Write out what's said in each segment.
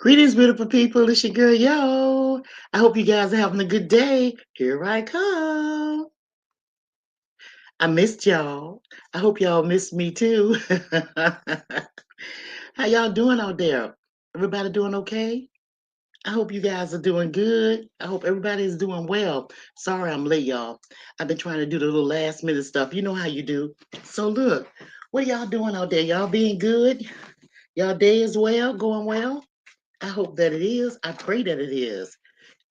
Greetings, beautiful people. It's your girl, Yo. I hope you guys are having a good day. Here I come. I missed y'all. I hope y'all missed me too. How y'all doing out there? Everybody doing okay? I hope you guys are doing good. I hope everybody is doing well. Sorry I'm late, y'all. I've been trying to do the little last minute stuff. You know how you do. So look, what y'all doing out there? Y'all being good? Y'all day is well, going well? I hope that it is. I pray that it is.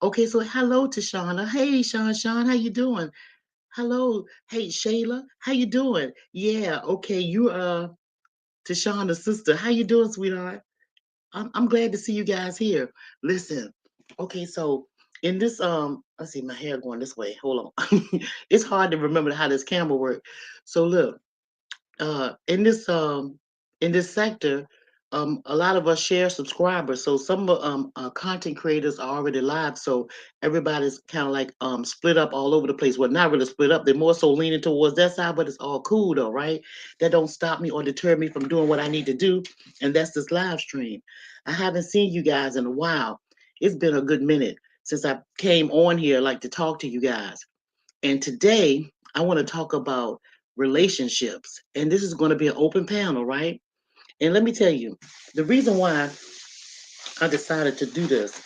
Okay, so hello to Shauna. Hey, Sean, how you doing? Hello. Hey, Shayla, how you doing? Yeah, okay, you to Shauna's sister. How you doing, sweetheart? I'm glad to see you guys here. Listen, okay, so in this let's see, my hair going this way. Hold on. It's hard to remember how this camera works. So look, uh in this um in this sector, a lot of us share subscribers, so some content creators are already live, so everybody's kind of like split up all over the place. Well, not really split up, they're more so leaning towards that side, but it's all cool though, right? That don't stop me or deter me from doing what I need to do, and that's this live stream. I haven't seen you guys in a while. It's been a good minute since I came on here like to talk to you guys, and today I want to talk about relationships. And this is going to be an open panel, right? And let me tell you, the reason why I decided to do this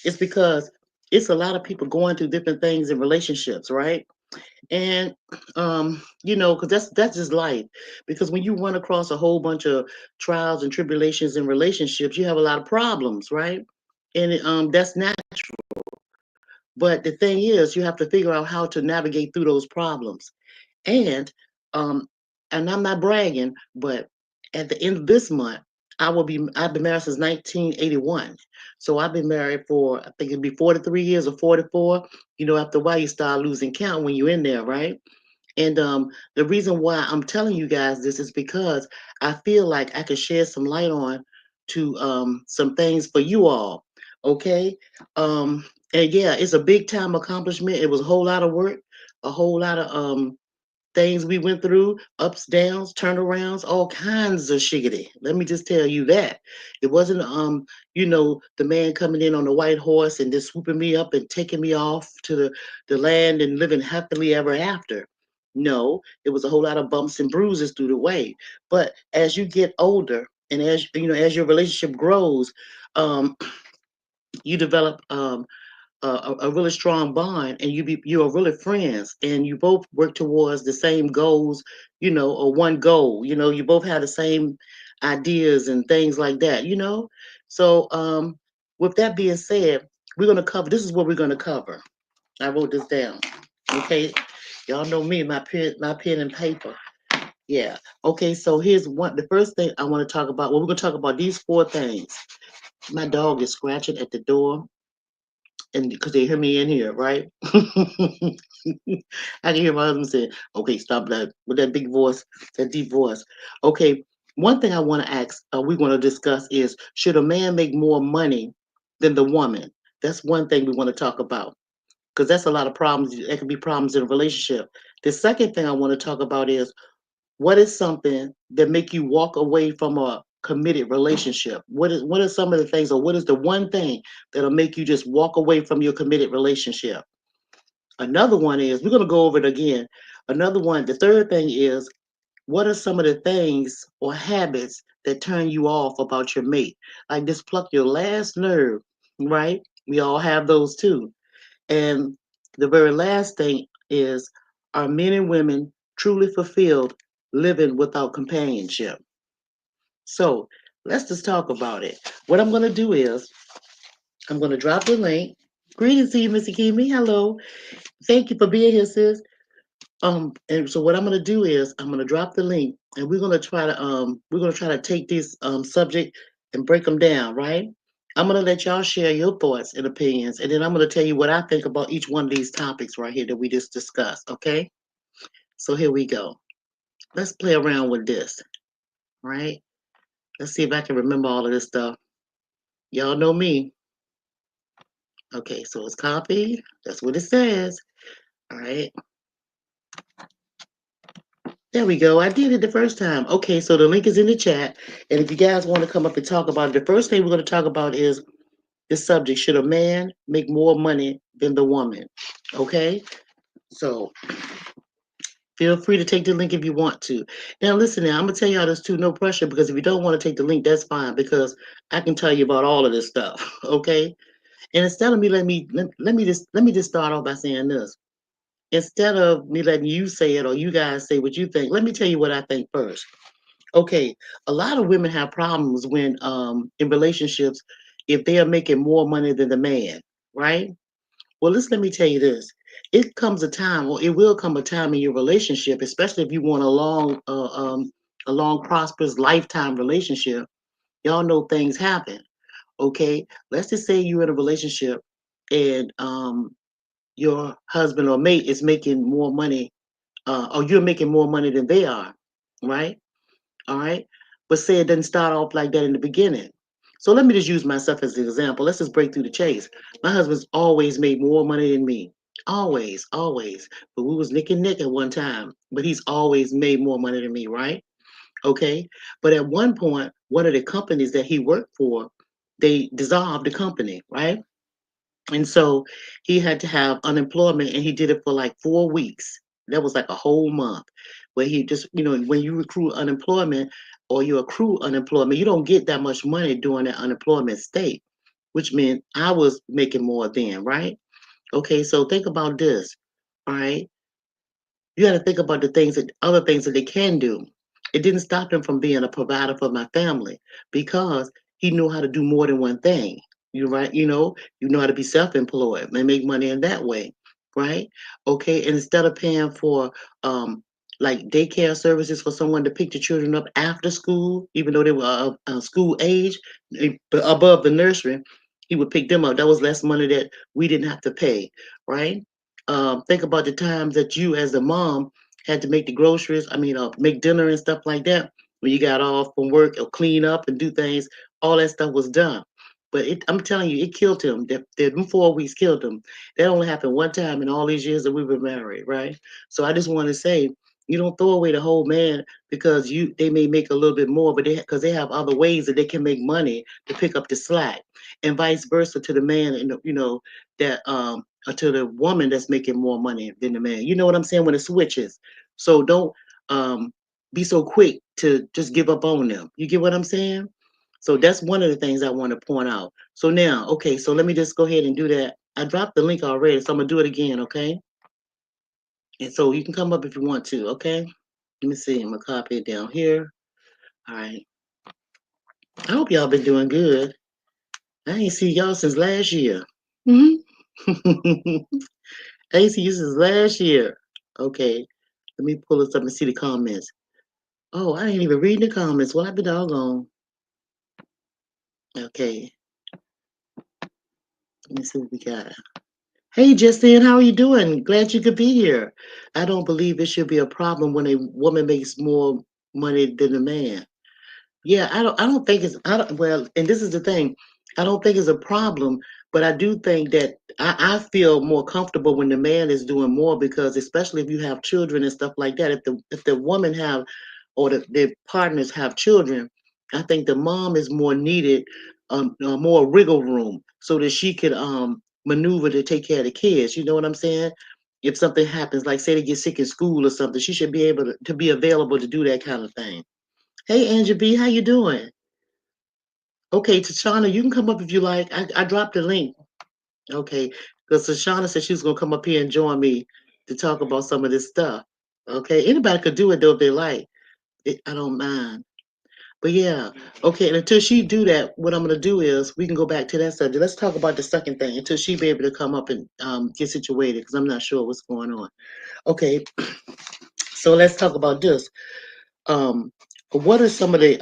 is because it's a lot of people going through different things in relationships, right? And because that's just life. Because when you run across a whole bunch of trials and tribulations in relationships, you have a lot of problems, right? And that's natural. But the thing is, you have to figure out how to navigate through those problems. And um, and I'm not bragging, but at the end of this month, I've been married since 1981. So I've been married for, I think it'd be 43 years or 44. After a while you start losing count when you're in there, right? And the reason why I'm telling you guys this is because I feel like I could shed some light on to some things for you all. Okay. And yeah, it's a big time accomplishment. It was a whole lot of work, a whole lot of things we went through, ups, downs, turnarounds, all kinds of shiggity. Let me just tell you that. It wasn't the man coming in on the white horse and just swooping me up and taking me off to the land and living happily ever after. No, it was a whole lot of bumps and bruises through the way. But as you get older and as your relationship grows, um, you develop a really strong bond, and you are really friends, and you both work towards the same goals, or one goal. You both have the same ideas and things like that. So with that being said, we're going to cover, this is what we're going to cover. I wrote this down. Okay, y'all know me, my pen and paper. Yeah. Okay, so here's the first thing I want to talk about. Well, we're going to talk about these four things. My dog is scratching at the door, and because they hear me in here, right? I can hear my husband say, "Okay, stop that with that big voice, that deep voice." Okay, one thing I want to ask, we want to discuss is: should a man make more money than the woman? That's one thing we want to talk about, because that's a lot of problems. There can be problems in a relationship. The second thing I want to talk about is: what is something that make you walk away from a committed relationship? What are some of the things, or what is the one thing that'll make you just walk away from your committed relationship? Another one is, we're going to go over it again. Another one, the third thing is, what are some of the things or habits that turn you off about your mate? Like just pluck your last nerve, right? We all have those too. And the very last thing is, are men and women truly fulfilled living without companionship? So let's just talk about it. What I'm going to do is, I'm going to drop the link. Greetings to you, Missy Kimi. Hello. Thank you for being here, sis. And so what I'm going to do is, I'm going to drop the link, and we're going to try to take this subject and break them down, right? I'm going to let y'all share your thoughts and opinions, and then I'm going to tell you what I think about each one of these topics right here that we just discussed, okay? So here we go. Let's play around with this, right? Let's see if I can remember all of this stuff. Y'all know me. Okay, so it's copied. That's what it says. All right. There we go. I did it the first time. Okay, so the link is in the chat. And if you guys want to come up and talk about it, the first thing we're going to talk about is this subject. Should a man make more money than the woman? Okay, so feel free to take the link if you want to. Now, listen, now I'm gonna tell y'all this too, no pressure, because if you don't want to take the link, that's fine, because I can tell you about all of this stuff. Okay, and instead of me let me just start off by saying this. Instead of me letting you say it or you guys say what you think, let me tell you what I think first. Okay, a lot of women have problems when in relationships if they are making more money than the man, right? Well, let me tell you this. It comes a time, or it will come a time in your relationship, especially if you want a long, prosperous lifetime relationship. Y'all know things happen. Okay, let's just say you're in a relationship and your husband or mate is making more money, or you're making more money than they are, right? All right. But say it doesn't start off like that in the beginning. So let me just use myself as an example. Let's just break through the chase. My husband's always made more money than me. Always, always. But we was nick and nick at one time. But he's always made more money than me, right? Okay. But at one point, one of the companies that he worked for, they dissolved the company, right? And so he had to have unemployment and he did it for like 4 weeks. That was like a whole month where he just, when you recruit unemployment or you accrue unemployment, you don't get that much money during that unemployment state, which meant I was making more then, right? Okay, so think about this, all right? You got to think about the things that other things that they can do. It didn't stop him from being a provider for my family because he knew how to do more than one thing. You right, you know how to be self-employed and make money in that way, right? Okay, and instead of paying for like daycare services for someone to pick the children up after school, even though they were school age, above the nursery, he would pick them up. That was less money that we didn't have to pay, right? Think about the times that you, as a mom, had to make the groceries. I mean, make dinner and stuff like that. When you got off from work or clean up and do things, all that stuff was done. But I'm telling you, it killed him. Them 4 weeks killed him. That only happened one time in all these years that we were married, right? So I just want to say, you don't throw away the whole man because they may make a little bit more, but because they have other ways that they can make money to pick up the slack, and vice versa to the man, and that or to the woman that's making more money than the man. You know what I'm saying? When it switches. So don't um, be so quick to just give up on them. You get what I'm saying? So that's one of the things I want to point out. So now, okay, so let me just go ahead and do that. I dropped the link already, so I'm gonna do it again, okay? And so you can come up if you want to, okay? Let me see. I'm gonna copy it down here. All right. I hope y'all been doing good. I ain't see y'all since last year. Hmm. I ain't see you since last year. Okay. Let me pull this up and see the comments. Oh, I ain't even reading the comments. Well, I've been doggone. Okay. Let me see what we got. Hey, Justine, how are you doing? Glad you could be here. I don't believe it should be a problem when a woman makes more money than a man. Yeah, I don't think it's I don't well, and this is the thing. I don't think it's a problem, but I do think that I feel more comfortable when the man is doing more because especially if you have children and stuff like that, if the woman have or the partners have children, I think the mom is more needed, more wiggle room so that she could maneuver to take care of the kids. You know what I'm saying? If something happens, like say they get sick in school or something, she should be able to be available to do that kind of thing. Hey, Angie B, how you doing? Okay, Tashana, you can come up if you like. I dropped the link. Okay, because Tashana said she was gonna come up here and join me to talk about some of this stuff. Okay, anybody could do it though if they like. I don't mind. But yeah, okay. And until she do that, what I'm gonna do is we can go back to that subject. Let's talk about the second thing until she be able to come up and get situated because I'm not sure what's going on. Okay, so let's talk about this. Um, what are some of the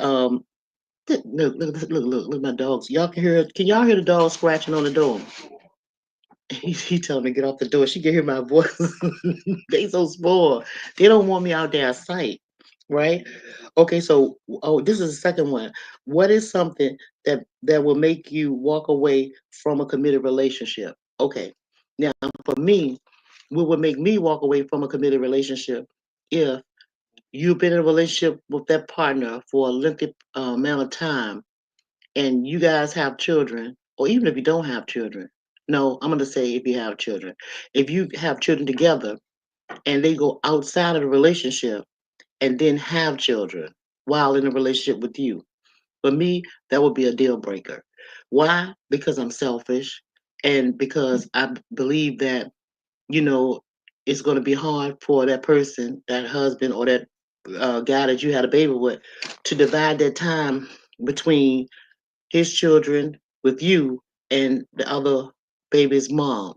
look, my dogs. Y'all can hear it. Can y'all hear the dog scratching on the door? He telling me to get off the door. She can hear my voice. They so spoiled. They don't want me out there at sight, right? Okay, so this is the second one. What is something that will make you walk away from a committed relationship? Okay, now for me, what would make me walk away from a committed relationship if you've been in a relationship with that partner for a lengthy amount of time and you guys have children or even if you don't have children. No, I'm going to say if you have children. If you have children together and they go outside of the relationship and then have children while in a relationship with you, for me, that would be a deal breaker. Why? Because I'm selfish and because I believe that, you know, it's going to be hard for that person, that husband or that guy that you had a baby with, to divide their time between his children with you and the other baby's mom.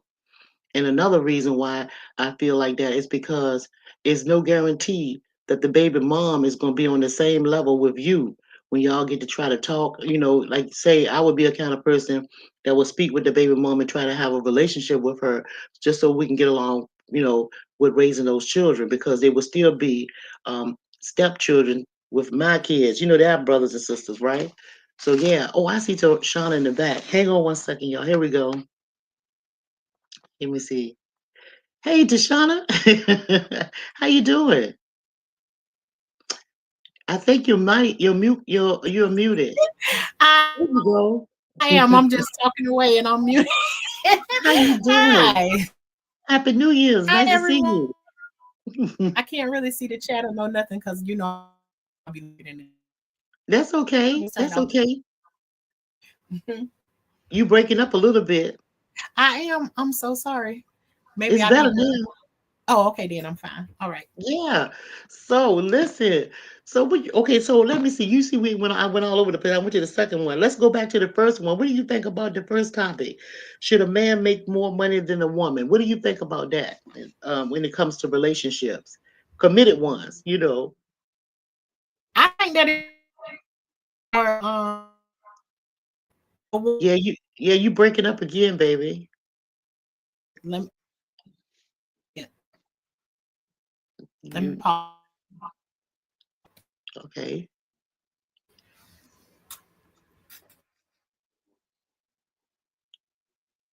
And another reason why I feel like that is because it's no guarantee that the baby mom is going to be on the same level with you when y'all get to try to talk. Like say, I would be a kind of person that would speak with the baby mom and try to have a relationship with her just so we can get along, with raising those children because they would still be stepchildren with my kids. They have brothers and sisters, right? So yeah. Oh, I see Shauna in the back. Hang on one second, y'all. Here we go. Let me see. Hey, Deshauna. How you doing? I think you're mute, you're muted. There I you am. I'm go. just talking away and I'm muted. How you Hi. doing? Happy New Hi, Year's. Nice to see everyone. you. I can't really see the chat or know nothing because I'll be looking in it. Let me That's turn it off. okay. That's okay. Mhm. You breaking up a little bit. I am. I'm so sorry. Maybe It's I better need to. now. Oh, okay, then I'm fine. All right. Yeah. So listen. Okay, so let me see. You see I went all over the place. I went to the second one. Let's go back to the first one. What do you think about the first topic? Should a man make more money than a woman? What do you think about that when it comes to relationships? Committed ones, I think that it should be more. A woman. You breaking up again, baby. Let me, let me You pause. okay.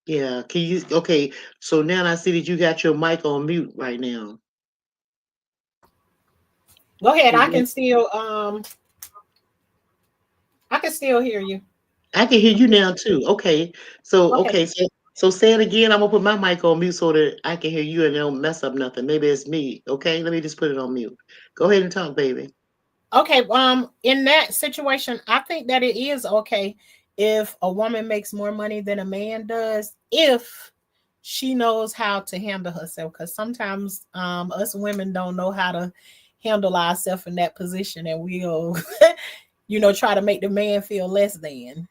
Yeah. Can you okay. So now I see that you got your mic on mute right now. Go ahead. Is it- I can still hear you. I can hear you now too. Okay. So Okay. okay, so say it again. I'm gonna put my mic on mute so that I can hear you and it don't mess up nothing. Maybe it's me. Okay, let me just put it on mute. Go ahead and talk, baby. Okay, in that situation, I think that it is okay if a woman makes more money than a man does if she knows how to handle herself. Because sometimes us women don't know how to handle ourselves in that position, and we'll, try to make the man feel less than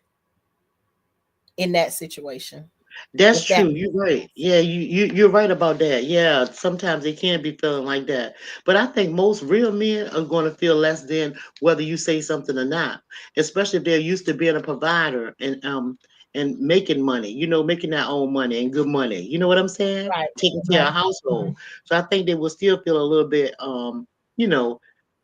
in that situation. That's If that true. makes You're right. sense. Yeah, you're right about that. Yeah, sometimes they can be feeling like that. But I think most real men are going to feel less than whether you say something or not, especially if they're used to being a provider and making money, making their own money and good money. You know what I'm saying? Right, Taking care right. of household. So I think they will still feel a little bit you know,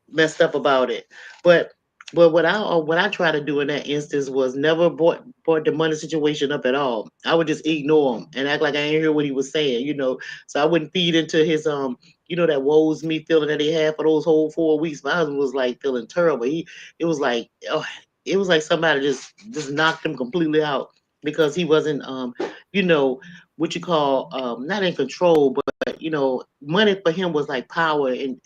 messed up about it. But what I try to do in that instance was never brought the money situation up at all. I would just ignore him and act like I didn't hear what he was saying. So I wouldn't feed into his that woes me feeling that he had for those whole 4 weeks. My husband was like feeling terrible. It was like oh, it was like somebody just knocked him completely out because he wasn't you know what you call not in control, but money for him was like power and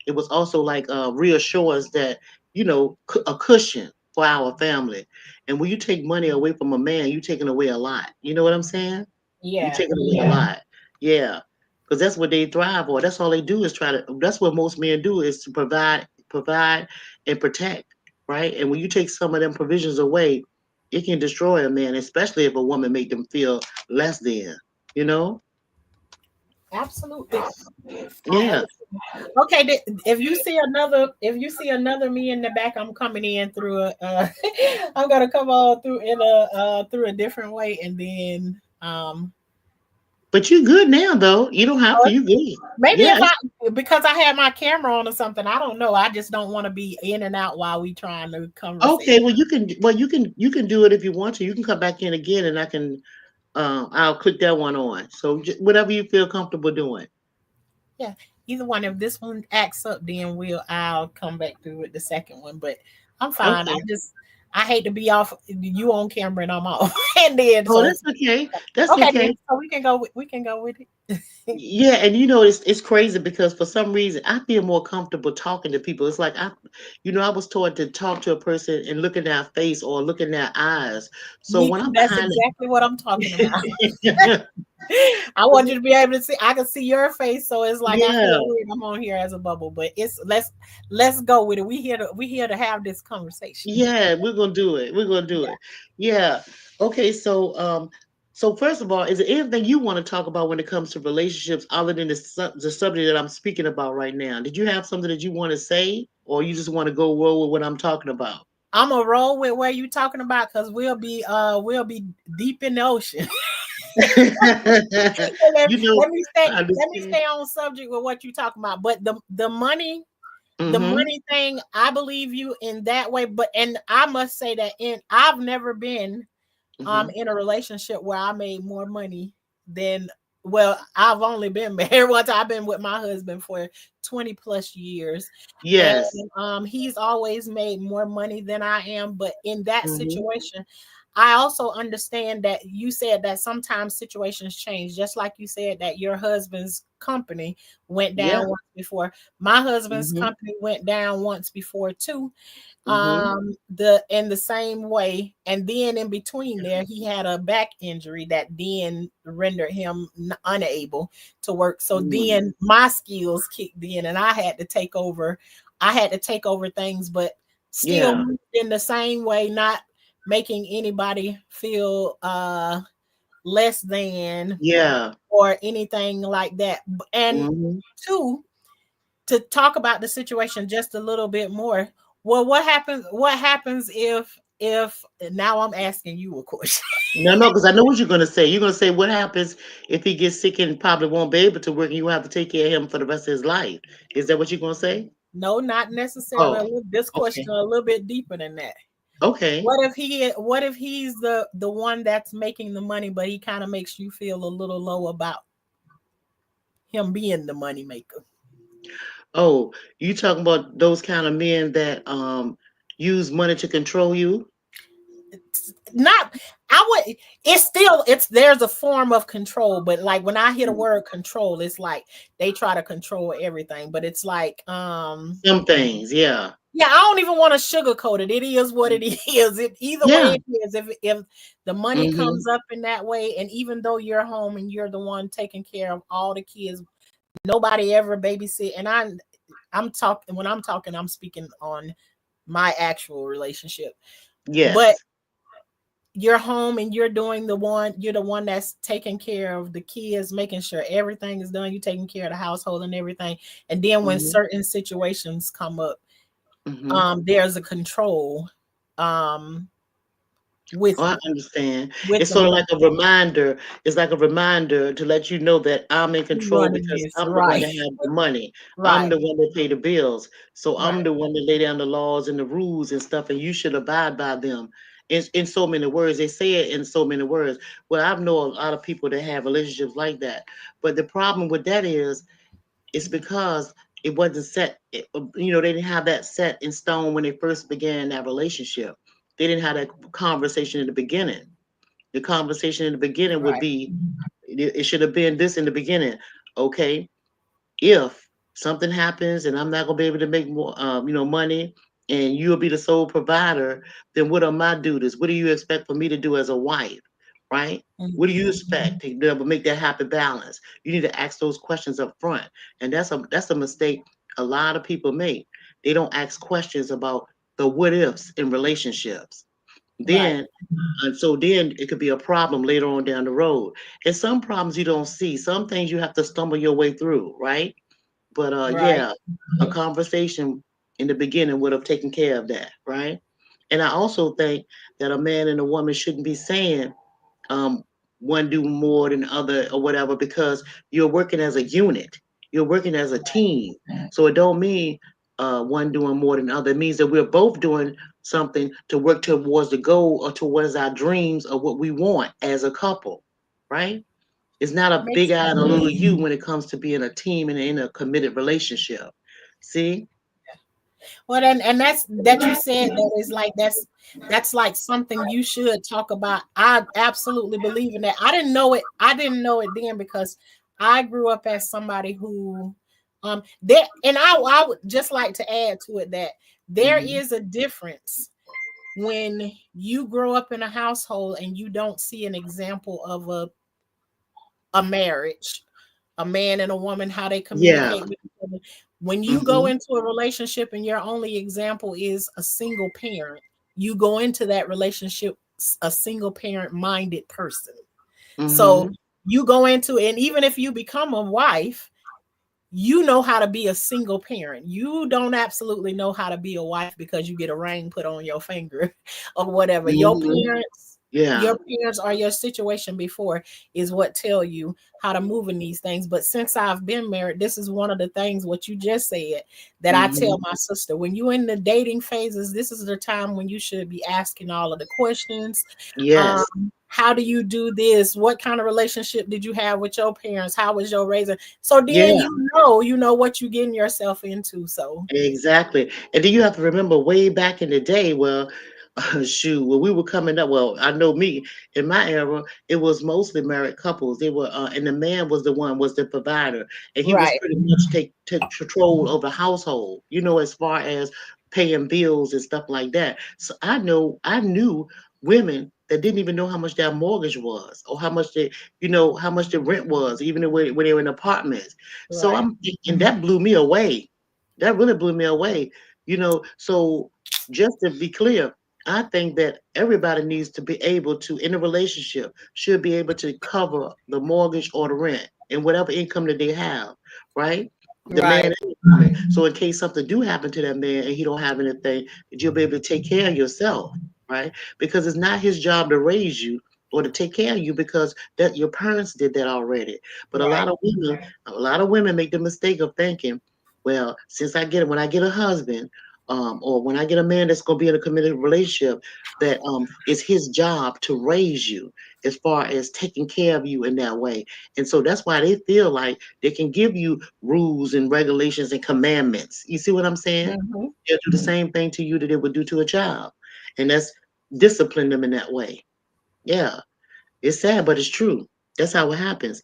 it was also like reassurance that a cushion for our family. And when you take money away from a man, you're taking away a lot. You know what I'm saying? You're Yeah, taking away a lot. Yeah, because that's what they thrive on. That's all they do is try to. That's what most men do is to provide, and protect, right? And when you take some of them provisions away, it can destroy a man, especially if a woman make them feel less than. You know? absolutely. I Yeah. understand. Okay, if you see another me in the back, I'm coming in through a I'm gonna come on through a different way, and then But you good now, though. You don't have oh, to. You good. maybe Yeah. if I because I had my camera on or something, I don't know. I just don't want to be in and out while we trying to conversate. Okay. Well, you can do it if you want to. You can come back in again, and I'll click that one on. So whatever you feel comfortable doing. Yeah, either one. If this one acts up, then I'll come back through with the second one. But I'm fine. Okay. I hate to be off you on camera and I'm off. And then Oh, so that's okay. That's okay then okay. so we can go with it. Yeah, and you know it's crazy because for some reason I feel more comfortable talking to people. It's like I was taught to talk to a person and look in their face or look in their eyes. So Me when too. I'm That's behind exactly what I'm talking about. it, I want you to be able to see. I can see your face, so it's like I yeah, feel weird. I'm on here as a bubble, but it's let's go with it. We here to have this conversation. yeah, we're gonna do it. We're gonna do Yeah, it. Yeah. Okay. So first of all, is there anything you want to talk about when it comes to relationships other than the subject that I'm speaking about right now? Did you have something that you want to say, or you just want to go roll with what I'm talking about? I'm gonna roll with where you talking about because we'll be deep in the ocean. So let, You know, let me stay I let me understand. stay on subject with what you talking about. But the money the Mm-hmm. money thing, I believe you in that way. But and I must say that I've never been Mm-hmm. in a relationship where I made more money than well, I've only been married once. I've been with my husband for 20 plus years. And Yes. he's always made more money than I am. But in that Mm-hmm. situation, I also understand that you said that sometimes situations change, just like you said that your husband's company went Yeah. down once before. My husband's Mm-hmm. company went down once before too, Mm-hmm. the in the same way, and then in between there he had a back injury that then rendered him unable to work. So Mm. then my skills kicked in and I had to take over things, but still Yeah. moved in the same way, not making anybody feel less than Yeah. or anything like that. And Mm-hmm. two, to talk about the situation just a little bit more. Well, what happens if now I'm asking you a question. No, no, because I know what you're gonna say. You're gonna say what happens if he gets sick and probably won't be able to work, and you have to take care of him for the rest of his life. Is that what you're gonna say? No, not necessarily. Oh, This okay, question a little bit deeper than that. okay. What if he's the one that's making the money, but he kind of makes you feel a little low about him being the money maker? Oh, you talking about those kind of men that use money to control you? It's not I would it's there's a form of control, but like when I hear the word control, it's like they try to control everything. But it's like Some things, yeah, yeah, I don't even want to sugarcoat it. It is what it is. It either yeah. way it is. If the money Mm-hmm. comes up in that way, and even though you're home and you're the one taking care of all the kids, nobody ever babysit. And I'm talking when I'm talking, I'm speaking on my actual relationship. But Yes. you're home and you're the one that's taking care of the kids, making sure everything is done. You're taking care of the household and everything. And then when Mm-hmm. certain situations come up, Mm-hmm. there's a control um Oh, with I understand. with It's the sort of money. like a reminder. It's like a reminder to let you know that I'm in Who's control running because this? I'm the one Right. that have the money. I'm Right. the one that pay the bills. So I'm Right. the one that lay down the laws and the rules and stuff, and you should abide by them. In so many words, they say it in so many words. Well, I know a lot of people that have relationships like that, but the problem with that is it's because it wasn't set. They didn't have that set in stone when they first began that relationship. They didn't have that conversation in the beginning. The conversation in the beginning would Right. be it should have been this in the beginning. Okay, if something happens and I'm not gonna be able to make more, money, and you'll be the sole provider, then what are my duties? What do you expect for me to do as a wife, right? What do you Mhm. expect to be able to make that happy balance? You need to ask those questions up front, and that's a mistake a lot of people make. They don't ask questions about the what ifs in relationships. Right. Then and so then it could be a problem later on down the road. And some problems you don't see. Some things you have to stumble your way through, right? But Right. yeah, a conversation in the beginning would have taken care of that, right? And I also think that a man and a woman shouldn't be saying um, one do more than the other or whatever because you're working as a unit. You're working as a team. So it don't mean one doing more than the other. It means that we're both doing something to work towards the goal or towards our dreams of what we want as a couple, right? It's not a Makes big I and a sense. little you when it comes to being a team and in a committed relationship. See? Well, and that's that you said that is like that's like something you should talk about. I absolutely believe in that. I didn't know it. I didn't know it then because I grew up as somebody who there and I would just like to add to it that there Hmm. is a difference when you grow up in a household and you don't see an example of a marriage, a man and a woman, how they Yeah. communicate with each other. When you go Hmm. into a relationship and your only example is a single parent, you go into that relationship a single parent minded person. So Hmm. you go into, and even if you become a wife, you know how to be a single parent. You don't absolutely know how to be a wife because you get a ring put on your finger or whatever. Hmm. Your Yeah. parents or your situation before is what tell you how to move in these things. But since I've been married, this is one of the things what you just said that I tell Hmm. my sister. When you're in the dating phases, this is the time when you should be asking all of the questions. Yes. How do you do this? What kind of relationship did you have with your parents? How was your raising? So then Yeah. you know what you're getting yourself into. So Exactly. And then you have to remember way back in the day, well, shoot, when we were coming up, well, I know me in my era, it was mostly married couples. They were, and the man was the one, was the provider, and he was right, pretty much take control of the household. As far as paying bills and stuff like that. So I knew women that didn't even know how much their mortgage was, or how much how much the rent was, even when they were in apartments. So right, I'm, and that blew me away. That really blew me away. So just to be clear, I think that everybody needs to be able to, in a relationship, should be able to cover the mortgage or the rent and whatever income that they have, right? The man right, and the woman. So in case something do happen to that man and he don't have anything, that you'll be able to take care of yourself, right? Because it's not his job to raise you or to take care of you, because that your parents did that already. But right, a lot of women make the mistake of thinking, well, since when I get a husband, or when I get a man that's going to be in a committed relationship, that it's his job to raise you, as far as taking care of you in that way. And so that's why they feel like they can give you rules and regulations and commandments. You see what I'm saying? hmm, They'll do the same thing to you that they would do to a child, and that's discipline them in that way. Yeah, it's sad, but it's true. That's how it happens.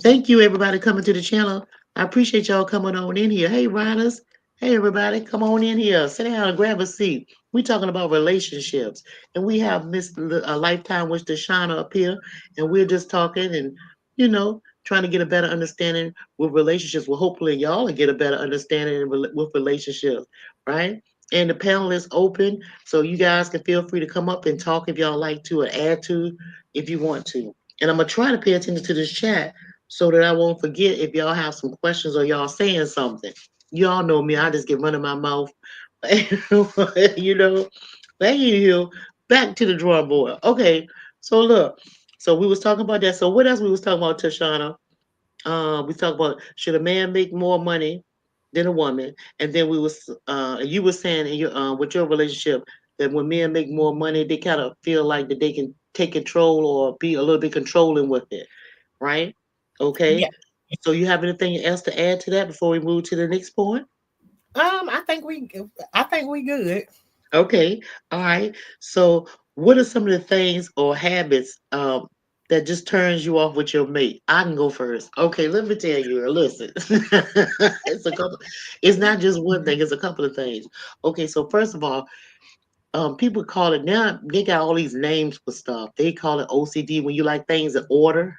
Thank you, everybody, coming to the channel. I appreciate y'all coming on in here. Hey, Riders. Hey, everybody, come on in here. Sit down and grab a seat. We're talking about relationships. And we have Miss Lifetime with Deshauna up here. And we're just talking and, trying to get a better understanding with relationships. Well, hopefully, y'all will get a better understanding with relationships, right? And the panel is open. So you guys can feel free to come up and talk if y'all like to, or add to if you want to. And I'm going to try to pay attention to this chat so that I won't forget if y'all have some questions or y'all saying something. Y'all know me, I just get running my mouth. you know. Thank you. Back to the drawing board. Okay, so look. So we was talking about that. So what else we was talking about, Tashana? We talked about, should a man make more money than a woman? And then you were saying in your with your relationship that when men make more money, they kind of feel like that they can take control or be a little bit controlling with it, right? yeah. Okay. So you have anything else to add to that before we move to the next point? I think we good. Okay. All right. So what are some of the things or habits that just turns you off with your mate? I can go first. Okay, let me tell you. Listen, it's a couple. It's not just one thing. It's a couple of things. Okay. So first of all, people call it now. They got all these names for stuff. They call it OCD when you like things in order.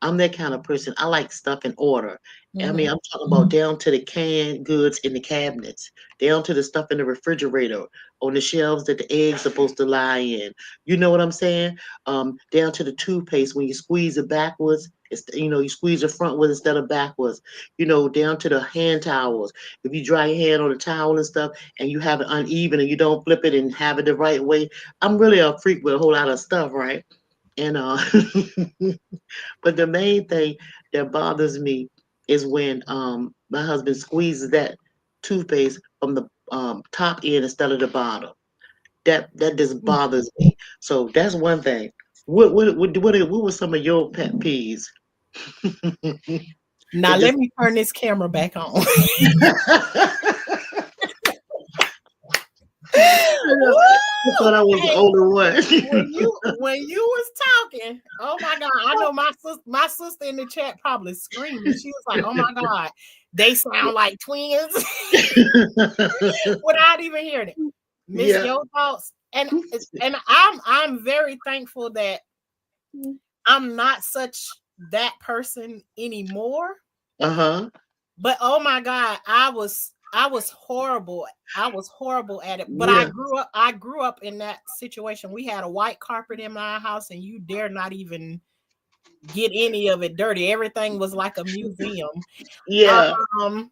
I'm that kind of person. I like stuff in order. I mean, Hmm. I'm talking about down to the canned goods in the cabinets, down to the stuff in the refrigerator, on the shelves that the eggs supposed to lie in. You know what I'm saying? Down to the toothpaste when you squeeze it backwards. You squeeze it frontwards instead of backwards. Down to the hand towels. If you dry your hand on a towel and stuff, and you have it uneven and you don't flip it and have it the right way, I'm really a freak with a whole lot of stuff, right? And but the main thing that bothers me is when my husband squeezes that toothpaste from the top end instead of the bottom. That just bothers me. So that's one thing. What were some of your pet peeves? Now It let just me turn this camera back on. I thought I was the Hey, older one. when you was talking, oh my god, I know my sister in the chat probably screaming. She was like, "Oh my god, they sound like twins," without even hearing it. Miss Yeah. Your thoughts, and I'm very thankful that I'm not such that person anymore. Uh-huh. But oh my god, I was horrible. I was horrible at it. But I Yeah. grew up in that situation. We had a white carpet in my house, and you dare not even get any of it dirty. Everything was like a museum. Yeah. Um,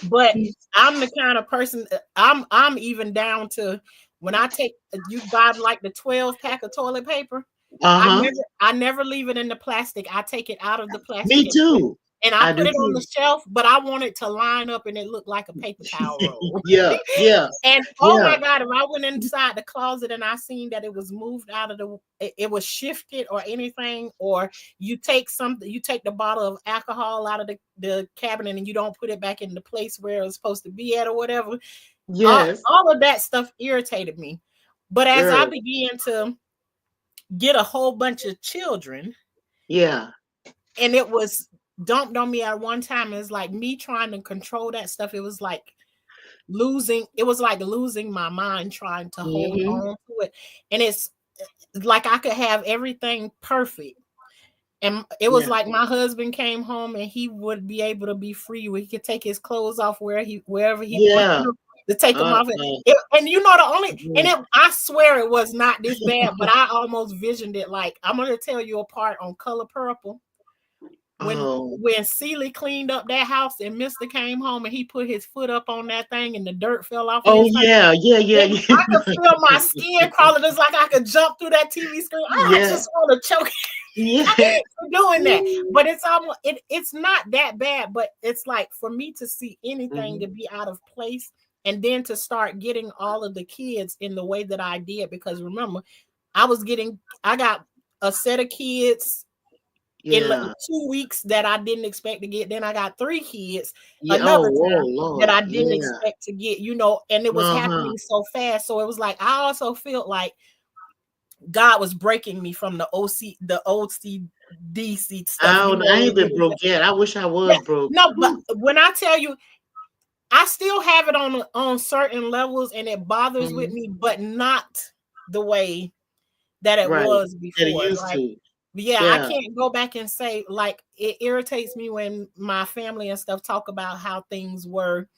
but I'm the kind of person I'm even down to when I take you buy like the 12 pack of toilet paper. I Uh-huh. never I never leave it in the plastic. I take it out of the plastic Me too. and I I put do it on the too. shelf, but I want it to line up and it look like a paper towel roll. Yeah. Yeah. And oh Yeah. my god, if I went inside the closet and I seen that it was moved out of it was shifted or anything, or you take the bottle of alcohol out of the cabinet and you don't put it back in the place where it was supposed to be at or whatever. all, Yes. all of that stuff irritated me. But as I Girl. began to get a whole bunch of children, Yeah. and it was dumped on me at one time, it's like me trying to control that stuff. It was like losing my mind trying to hold Mm-hmm. on to it. And it's like I could have everything perfect. And it was Yeah. like my husband came home and he would be able to be free where he could take his clothes off wherever he wanted Yeah. to take them Uh, off. uh, And you know the only and mhm. it, I swear it was not this bad, but I almost visioned it like I'm gonna tell you a part on Color Purple when Oh. when Celie cleaned up that house and Mister came home and he put his foot up on that thing and the dirt fell off of Oh his face. yeah. Yeah. Yeah. I could feel Yeah. my skin crawling. It's like I could jump through that TV screen. I Yeah. just want to choke Yeah. for doing that. But it's almost it's not that bad. But it's like for me to see anything Mhm. to be out of place and then to start getting all of the kids in the way that I did. Because remember, I got a set of kids in Yeah. 2 weeks that I didn't expect to get. Then I got three kids Yeah. Oh, another whoa, time that Lord. I didn't Yeah. expect to get, and it was Uh-huh. happening so fast. So it was like I also felt like God was breaking me from the OCDC stuff. I ain't It been was broke yet. I wish I yeah, was broke. no, but Whew. when I tell you, I still have it on certain levels, and it bothers with Mhm. me, but not the way that it Right. was That it before. used Like, to. yeah, I Yeah. can't go back and say like it irritates me when my family and stuff talk about how things were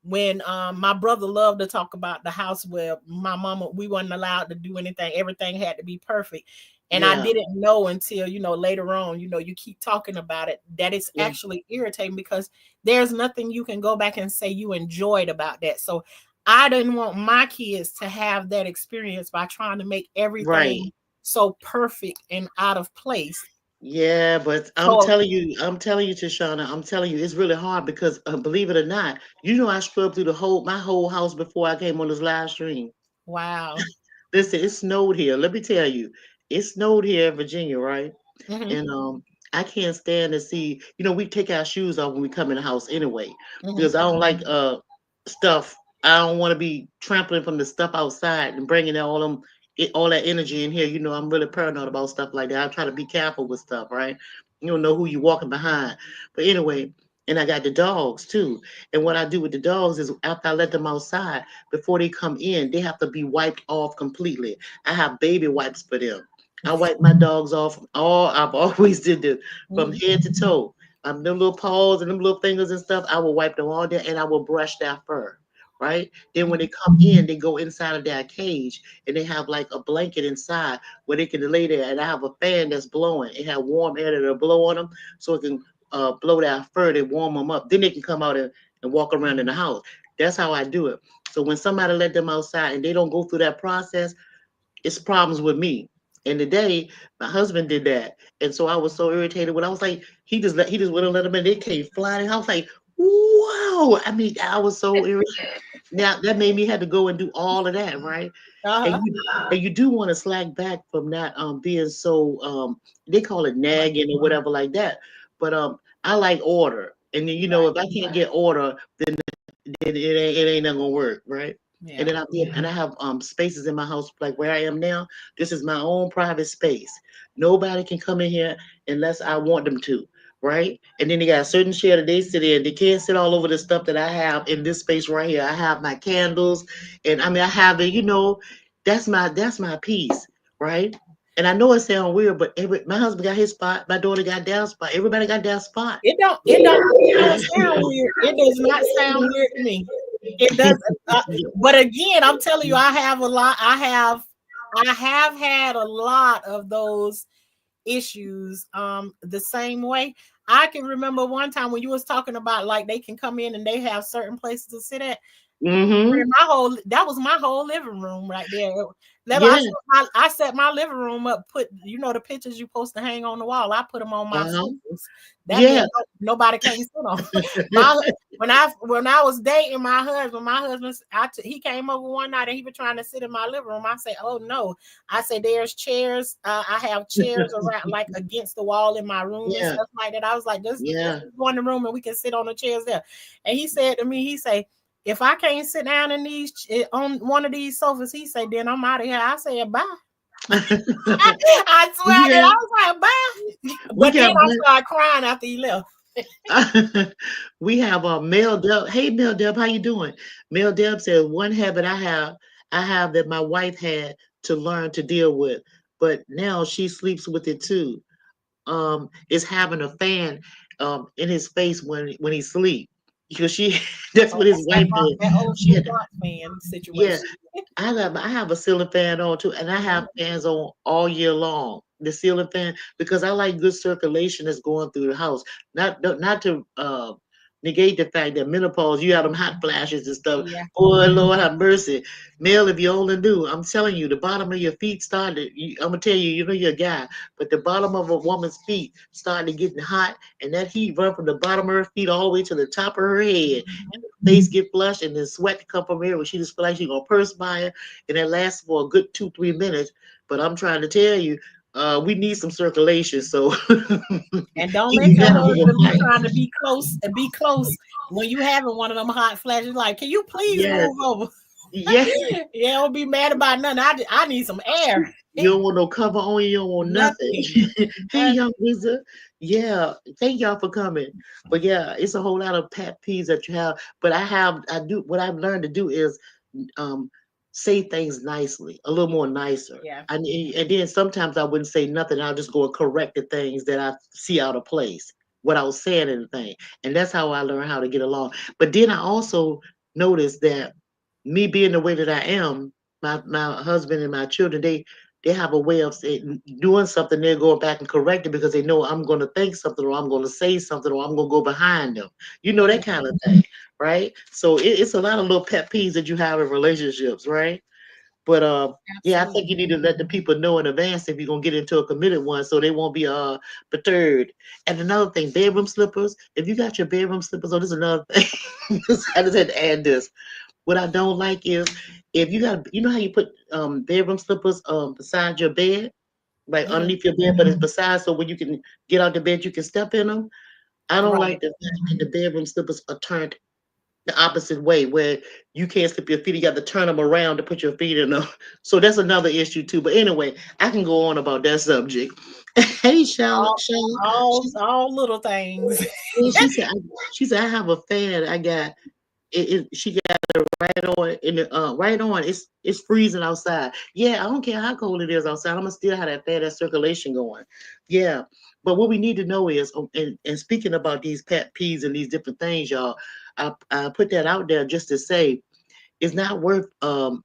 when my brother loved to talk about the house where my mama we wasn't allowed to do anything. Everything had to be perfect. And I Yeah. didn't know until, later on, you keep talking about it, that it's Yeah. actually irritating because there's nothing you can go back and say you enjoyed about that. So I didn't want my kids to have that experience by trying to make Right. everything so perfect and out of place. Yeah, but So I'm telling you, Tashana, I'm telling you, it's really hard because believe it or not, I scrubbed through my whole house before I came on this live stream. wow. Listen, it snowed here. Let me tell you, it snowed here in Virginia, right? Hmm. And I can't stand to see. We take our shoes off when we come in the house anyway, Hmm. because I don't like stuff. I don't want to be trampling from the stuff outside and bringing all that energy in here. I'm really paranoid about stuff like that. I try to be careful with stuff, right? You don't know who you're walking behind. But anyway, and I got the dogs too. And what I do with the dogs is after I let them outside, before they come in, they have to be wiped off completely. I have baby wipes for them. I wipe my dogs off I've always did this from Hmm. head to toe. Them little paws and them little fingers and stuff, I will wipe them all day and I will brush their fur. Right? Then when they come in, they go inside of their cage and they have like a blanket inside where they can lay there. And I have a fan that's blowing. It have warm air that'll blow on them so it can blow their fur to warm them up. Then they can come out and walk around in the house. That's how I do it. So when somebody let them outside and they don't go through that process, it's problems with me. And today, my husband did that, and so I was so irritated when I was like, he just wouldn't let them in. They came flying. I was like, wow. I mean, I was so irritated. Now that made me have to go and do all of that, right? And Uh-huh. you do want to slack back from not being so they call it nagging or whatever like that. But I like order, and then if I can't get order, then it ain't not gonna work, right? Yeah. And then I have spaces in my house like where I am now. This is my own private space. Nobody can come in here unless I want them to, right? And then they got a certain chair that they sit in. They can't sit all over the stuff that I have in this space right here. I have my candles, and I mean I have it. That's my piece, right? And I know it sounds weird, but my husband got his spot. My daughter got their spot. Everybody got their spot. It don't sound weird. It does not sound weird to me. It doesn't. But again, I'm telling you, I have had a lot of those issues the same way. I can remember one time when you was talking about like they can come in and they have certain places to sit at. Mm-hmm. That was my whole living room right there. Yeah. I set my living room up, put the pictures you supposed to hang on the wall. I put them on my Uh-huh. sofas. That Yeah. means nobody can't sit on. my when I was dating my husband, he came over one night and he was trying to sit in my living room. I said, "Oh no!" I said, "There's chairs. I have chairs around like against the wall in my room and Yeah. stuff like that." I was like, "Let's Yeah. just go in the room and we can sit on the chairs there." And he said to me, he said, if I can't sit down in on one of these sofas, he said, then I'm out of here. I said, bye. I swear that Yeah. I was like, bye. We But then got I started crying after he left. we have a Mel Deb. Hey Mel Deb, how you doing? Mel Deb said one habit I have that my wife had to learn to deal with, but now she sleeps with it too. Is having a fan in his face when he sleep. Because she that's Oh, what his that's wife did. that old She school had rock fan yeah, situation. I have a ceiling fan on too, and I have fans on all year long. The ceiling fan because I like good circulation that's going through the house. Not to negate the fact that menopause, you have them hot flashes and stuff. Yeah. Boy, Lord have mercy, Mel. If you only knew, I'm telling you, the bottom of your feet started. I'm gonna tell you, you know you're a guy, but the bottom of a woman's feet started getting hot, and that heat run from the bottom of her feet all the way to the top of her head, face get flushed and then sweat come from her when she just feel like she gonna perspire and that lasts for a good 2-3 minutes. But I'm trying to tell you, we need some circulation. So And don't let even your now we're husband be gonna fight. trying to be close when you having one of them hot flashes. Like, can you please Yes, move over? yes. Yeah, don't be mad about nothing. I need some air. You don't want no cover on you. You don't want nothing. Nothing. Hey, Nothing. young wizard. Yeah, thank y'all for coming. But yeah, it's a whole lot of pet peeves that you have. But I do what I've learned to do is um say things nicely, a little more nicer. Yeah. And then sometimes I wouldn't say nothing. I'll just go and correct the things that I see out of place without saying anything. And that's how I learn how to get along. But then I also noticed that me being the way that I am, my husband and my children, they have a way of doing something. They're going back and correct it because they know I'm going to think something or I'm going to say something or I'm going to go behind them. You know that kind of thing, right? So it's a lot of little pet peeves that you have in relationships, right? But yeah, I think Absolutely. you need to let the people know in advance if you're gonna get into a committed one, so they won't be perturbed. And another thing, bedroom slippers. If you got your bedroom slippers, oh, this is another thing. I just had to add this. What I don't like is if you got, you know how you put bedroom slippers beside your bed, like Mhm. underneath your bed, but it's beside so when you can get out the bed, you can step in them. I don't like Right. the fact that the bedroom slippers are turned the opposite way, where you can't slip your feet. You got to turn them around to put your feet in them. So that's another issue too. But anyway, I can go on about that subject. Hey, Charlotte, All Charlotte, all all little things. she said I have a fan. I got she got it right on in the right on. It's freezing outside. Yeah, I don't care how cold it is outside. I'm gonna still have that circulation going. Yeah, but what we need to know is, and speaking about these pet peeves and these different things, y'all, I put that out there just to say it's not worth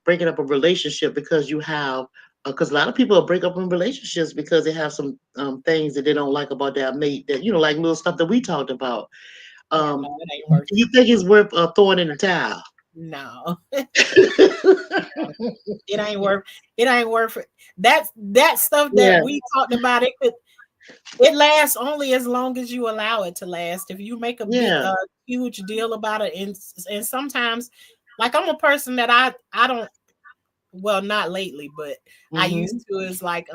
breaking up a relationship because you have. Because a lot of people break up in relationships because they have some things that they don't like about their mate. That like little stuff that we talked about. Yeah, Um, no, it ain't worth do you think it's worth throwing in the towel? no. It ain't worth it. That stuff Yeah, that we talked about, it lasts only as long as you allow it to last. If you make a big yeah. huge deal about it, and sometimes, like, I'm a person that I don't, well, not lately, but I used Hmm. to, is like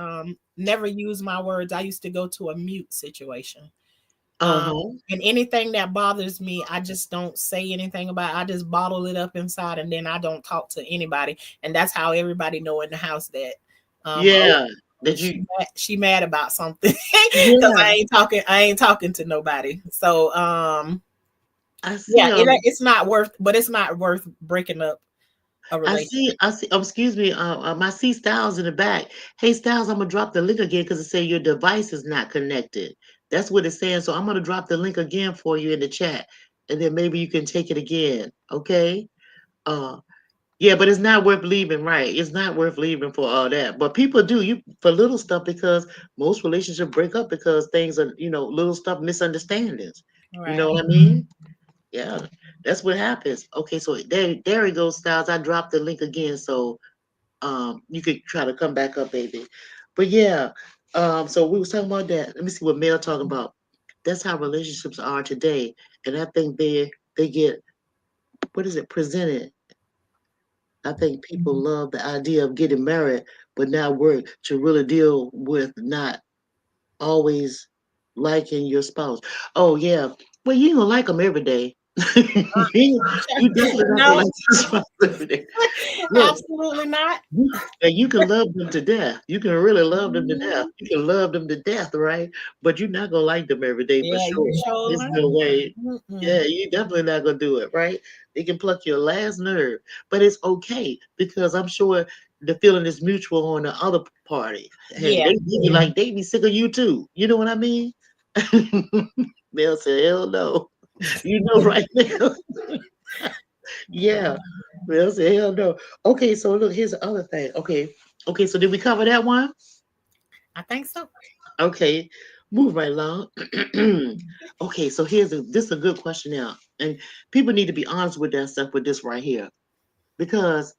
never use my words. I used to go to a mute situation. Um, Uh-huh. and anything that bothers me, I just don't say anything about it. I just bottle it up inside, and then I don't talk to anybody. And that's how everybody know in the house that oh, Yeah. That she you she mad about something because yeah. I ain't talking to nobody. So I yeah, see it's not worth, but it's not worth breaking up a relationship. I see. Oh, excuse me. I see Styles in the back. Hey, Styles, I'm gonna drop the link again because it say your device is not connected. That's what it's saying. So I'm gonna drop the link again for you in the chat, and then maybe you can take it again. Okay. Uh, yeah, but it's not worth leaving. Right? It's not worth leaving for all that. But people do you for little stuff because most relationships break up because things are little stuff misunderstandings. You Right. know what I mean? Yeah, that's what happens. Okay, so there it goes, Styles. I dropped the link again, so you could try to come back up, baby. But yeah, so we was talking about that. Let me see what Mel talking about. That's how relationships are today, and I think they get what is it presented. I think people love the idea of getting married, but not work to really deal with not always liking your spouse. Oh yeah, well you don't like them every day. You definitely not gonna No, like your spouse every day. Look, absolutely not. and you can love them to death. You can really love them to death. Mhm. You can love them to death, right? But you're not gonna like them every day for Yeah, you sure. sure There's not. no way. Mm-mm. Yeah, you definitely not gonna do it, right? They can pluck your last nerve, but it's okay because I'm sure the feeling is mutual on the other party. Hey, Yeah. they be like they be sick of you too. You know what I mean? They'll say, "Hell no," you know right now. Yeah, they'll say, "Hell no." Okay, so look, here's the other thing. Okay, so did we cover that one? I think so. Okay, move right along. Okay, so this is a good question now, and people need to be honest with themselves with this right here because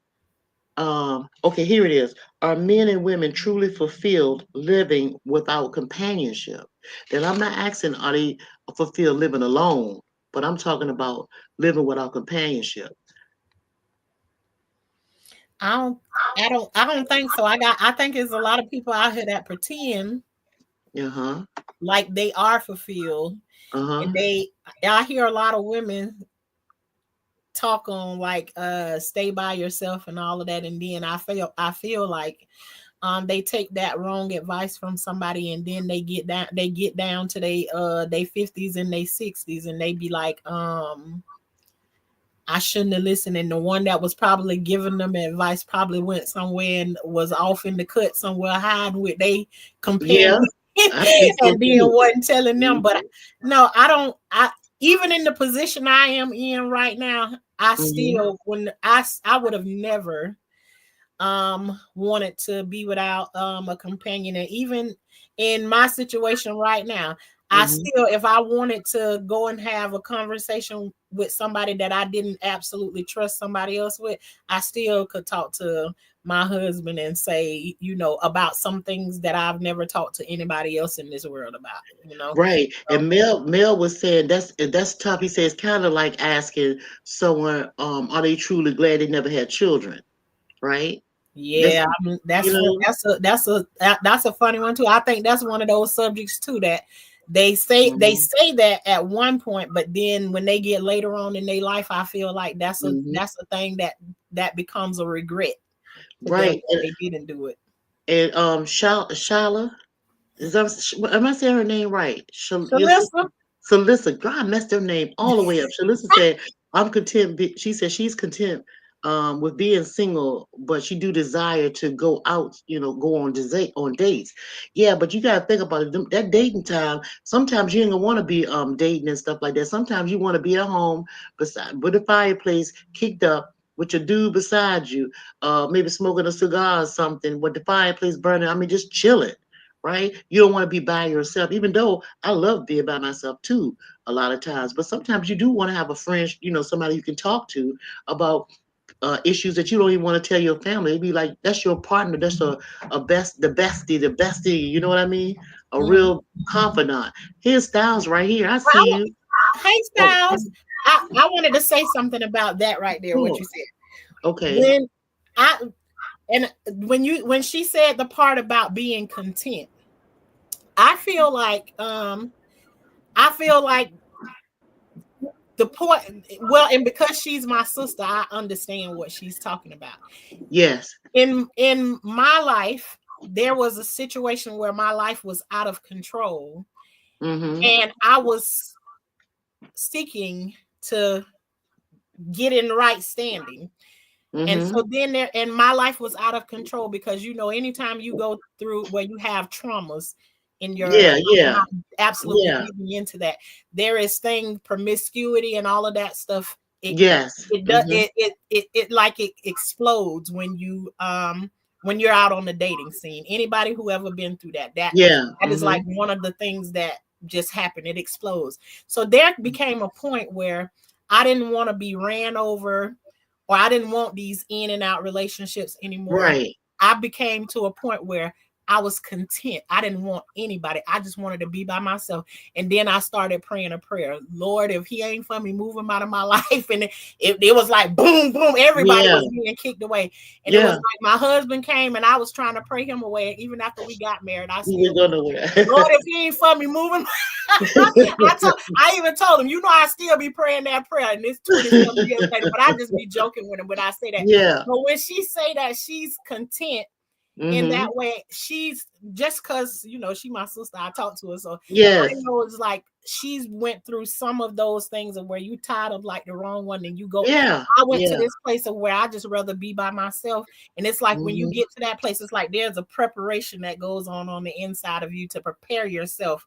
okay, here it is. Are men and women truly fulfilled living without companionship? Then I'm not asking are they fulfilled living alone, but I'm talking about living without companionship. I don't I don't think so. I think there's a lot of people out here that pretend Uh huh. like they are fulfilled, Uh and huh. I hear a lot of women talk on like stay by yourself and all of that, and then I feel like they take that wrong advice from somebody, and then they get down to they 50s and they 60s, and they be like I shouldn't have listened. And the one that was probably giving them advice probably went somewhere and was off in the cut somewhere hiding with they companion Yeah, I think so and then too. wasn't telling them. But Mhm. no, I don't. I even in the position I am in right now, I Mhm. still when I would have never wanted to be without a companion. And even in my situation right now, I Mhm. still, if I wanted to go and have a conversation with somebody that I didn't absolutely trust somebody else with, I still could talk to my husband and say, about some things that I've never talked to anybody else in this world about. Right. So, And Mel was saying that's tough. He says kind of like asking someone, are they truly glad they never had children? Right? That's yeah, I mean, you know. that's a funny one too. I think that's one of those subjects too that they Mhm. say that at one point, but then when they get later on in their life, I feel like Mhm. that's a thing that becomes a regret to them Right. that they didn't do it. And Shala, is that am I saying her name right? So listen, Shalissa, God, I messed her name all the way up. Shalissa said, "I'm content." She said she's content with being single, but she do desire to go out. Go on dates. Yeah, but you gotta think about it. That dating time. Sometimes you ain't gonna want to be dating and stuff like that. Sometimes you want to be at home beside with a fireplace kicked up. With your dude beside you, maybe smoking a cigar or something, with the fireplace burning. I mean, just chilling, right? You don't want to be by yourself, even though I love being by myself too a lot of times. But sometimes you do want to have a friend, somebody you can talk to about issues that you don't even want to tell your family. It'd be like that's your partner, that's the bestie. You know what I mean? A mhm. real confidant. Here's Styles right here. I see you. Hey Oh, Styles, I wanted to say something about that right there. What sure. you said Okay. when I and when she said the part about being content, I feel like I feel like the point, well, and because she's my sister, I understand what she's talking about. Yes. In my life, there was a situation where my life was out of control, Mm-hmm. and I was seeking to get in right standing. And Mm-hmm. so then there, and my life was out of control because anytime you go through where you have traumas in your, Yeah, I'm yeah, not absolutely yeah. getting into that. There is thing promiscuity and all of that stuff. Yes. It does Mm-hmm. it like it explodes when you're out on the dating scene. Anybody who ever been through Yeah. that is Mm-hmm. like one of the things that just happened. It explodes. So there became a point where I didn't want to be ran over, or I didn't want these in and out relationships anymore. Right. I became to a point where I was content. I didn't want anybody. I just wanted to be by myself. And then I started praying a prayer. Lord, if he ain't for me, move him out of my life. And it was like boom, boom. Everybody Yeah. was being kicked away. And it was Yeah. like my husband came and I was trying to pray him away. Even after we got married, I You still didn't go was, Lord, nowhere. if he ain't for me, move him. I even told him, I still be praying that prayer, and it's 20 some years later, but I just be joking with him when I say that. Yeah. But when she say that she's content in that Mm-hmm. way, she's just because she my sister. I talk to her, so I Yes. know it's like she's went through some of those things of where you tired of like the wrong one, and you go. Yeah. I went to Yeah. this place of where I just rather be by myself, and it's like when you Mm-hmm. get to that place, it's like there's a preparation that goes on the inside of you to prepare yourself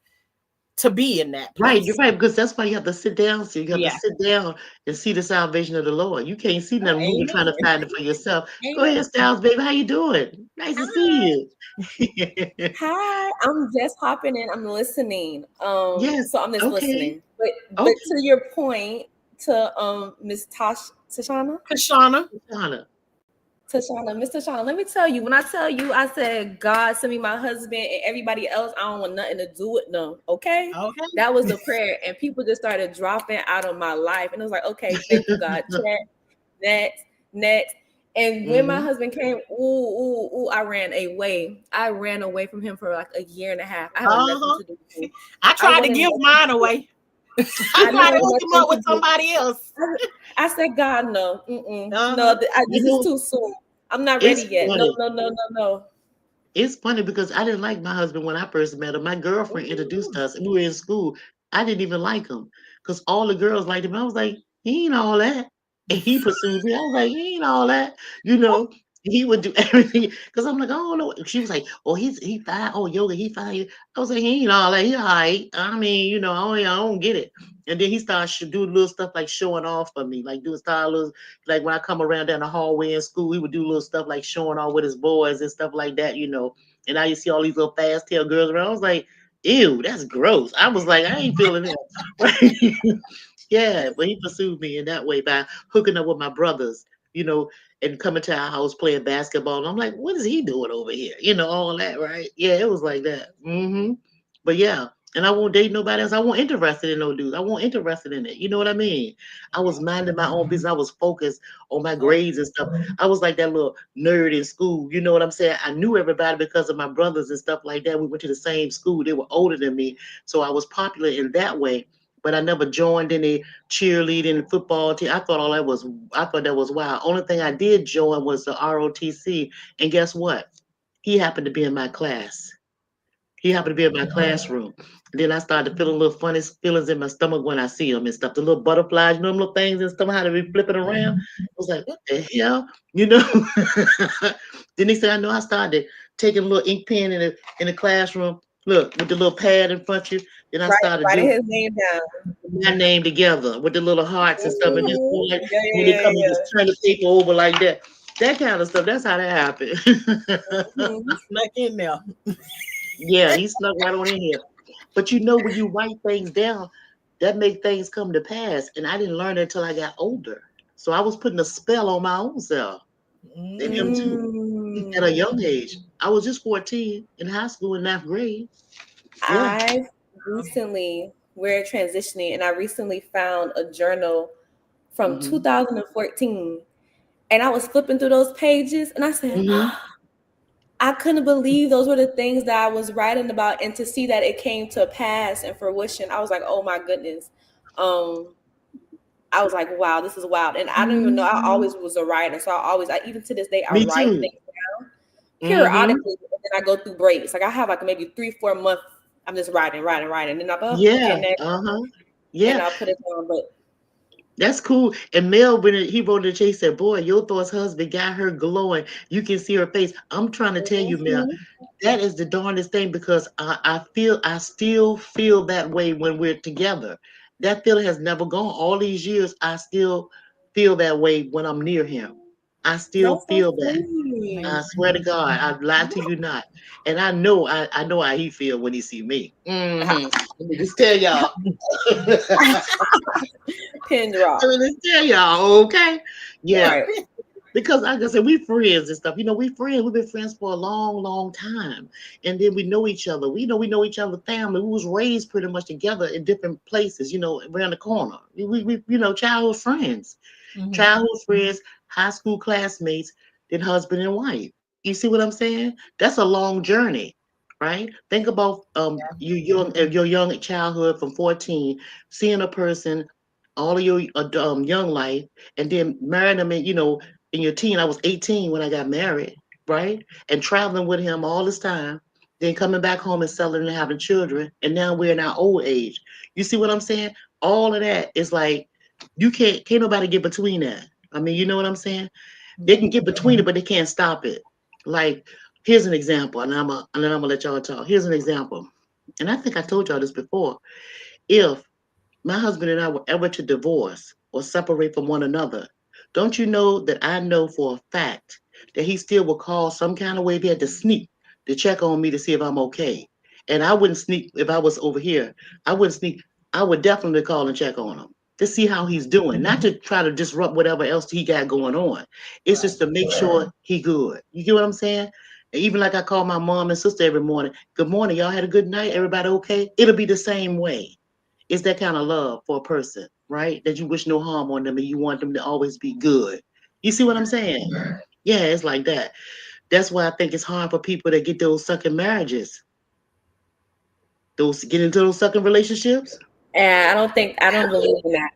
to be in that Right, you're place. right, because that's why you have to sit down. So you have to Yeah. sit down and see the salvation of the Lord. You can't see nothing moving, trying to Amen. find it for yourself. Go Amen. ahead, Styles, baby. How you doing? Nice to Hi. see you. Hi, I'm just hopping in. I'm listening. Yes. So I'm just Okay. listening. But Okay. to your point, to Miss Tashana, Kashana. Shauna. Miss Tashana, let me tell you. When I tell you, I said God send me my husband and everybody else. I don't want nothing to do with them. Okay, Okay. that was the prayer, and people just started dropping out of my life, and it was like, okay, thank you, God. Check next, next. And when my Hmm. husband came, I ran away. I ran away from him for like a year and a half. I had nothing Uh-huh. to do with him. I I tried to wanted give nothing mine to do. away. I I tried to wanted hook him nothing up to with do. somebody else. I said, God, no, Uh-huh. no, You this is know, too soon. I'm not ready it's yet. No, funny. no, no, no, no. It's funny because I didn't like my husband when I first met him. My girlfriend introduced Ooh. us, and we were in school. I didn't even like him because all the girls liked him. I was like, he ain't all that. And he pursued me. I was like, he ain't all that. You know, he would do everything because I'm like, I don't know. She was like, oh, he fine. Oh, yoga, he fine. I was like, he ain't all that. He all right. I mean, I don't get it. And then he started to do little stuff like showing off for me, like doing style little, like when I come around down the hallway in school, he would do little stuff like showing off with his boys and stuff like that. And I used to see all these little fast tail girls around. I was like, ew, that's gross. I was like, I ain't feeling it. Yeah, but he pursued me in that way by hooking up with my brothers, and coming to our house playing basketball. And I'm like, what is he doing over here? All that, right? Yeah, it was like that. But yeah, and I won't date nobody else. I won't interested in no dudes. I won't interested in it. You know what I mean? I was minding my own business. I was focused on my grades and stuff. I was like that little nerd in school. You know what I'm saying? I knew everybody because of my brothers and stuff like that. We went to the same school. They were older than me. So I was popular in that way. But I never joined any cheerleading football team. I thought that was wild. Only thing I did join was the ROTC. And guess what? He happened to be in my class. He happened to be in my classroom. And then I started feeling little funny feelings in my stomach when I see him and stuff. The little butterflies, them little things and stuff, how they be flipping around. I was like, what the hell? You know? Then he said, I know I started taking a little ink pen in the classroom. Look, with the little pad in front of you. Then I started Writing doing his name down. my name together with the little hearts and stuff. And just Mhm. doing like Yeah, yeah, when they yeah, come and yeah. just turn the paper over like that. That kind of stuff. That's how that happened. Mhm. Snuck in there. Yeah, he snuck right on in here. But when you write things down, that make things come to pass. And I didn't learn it until I got older. So I was putting a spell on my own self and him Mm. too at a young Mm. age. I was just 14 in high school in ninth grade. Yeah. I've recently, we're transitioning, and I recently found a journal from Hmm. 2014. And I was flipping through those pages, and I said, Hmm. I couldn't believe those were the things that I was writing about, and to see that it came to pass and fruition, I was like, oh my goodness. Um, I was like, wow, this is wild. And I don't even know. I Mhm. always was a writer, so I even to this day I Me write too. things down Mhm. periodically, and then I go through breaks. Like I have like maybe 3, 4 months. I'm just writing, writing, writing, and then I'm like, oh, okay, Yeah. next, Uh-huh. and Yeah. I'll put it down. But That's cool. And Mel, when he wrote in the chat, he said, "Boy, your thoughts husband got her glowing. You can see her face." I'm trying to tell you, Mel, mhm, that is the darndest thing because I still feel that way when we're together. That feeling has never gone. All these years, I still feel that way when I'm near him. I still that's so feel that. I sweet. swear to God, I lie to you not. And I know how he feel when he see me. Let me just tell y'all. Pin drop. Let me just tell y'all, okay? Yeah. Right. Because like I said, we friends and stuff. You know, we friends. We've been friends for a long, long time. And then we know each other. We know each other's family. We was raised pretty much together in different places, you know, around the corner. We you know, Mhm. childhood friends, high school classmates, then husband and wife. You see what I'm saying? That's a long journey, right? Think about your young childhood from 14, seeing a person all of your young life, and then marrying them. You know, in your teen, I was 18 when I got married, right? And traveling with him all this time, then coming back home and settling and having children, and now we're in our old age. You see what I'm saying? All of that is like you can't nobody get between that. I mean, you know what I'm saying? They can Mhm. get between it, but they can't stop it. Like, here's an example, and then I'm gonna let y'all talk. Here's an example, and I think I told y'all this before. If my husband and I were ever to divorce or separate from one another, don't you know that I know for a fact that he still will call some kind of way if he had to sneak to check on me to see if I'm okay. And I wouldn't sneak if I was over here. I wouldn't sneak. I would definitely call and check on him to see how he's doing, not to try to disrupt whatever else he got going on. It's Right. just to make sure he good. You get what I'm saying? And even like I call my mom and sister every morning. Good morning, y'all had a good night. Everybody okay? It'll be the same way. It's that kind of love for a person, right? That you wish no harm on them and you want them to always be good. You see what I'm saying? Yeah, it's like that. That's why I think it's hard for people that get those sucking marriages, those get into those sucking relationships. And I don't believe in that.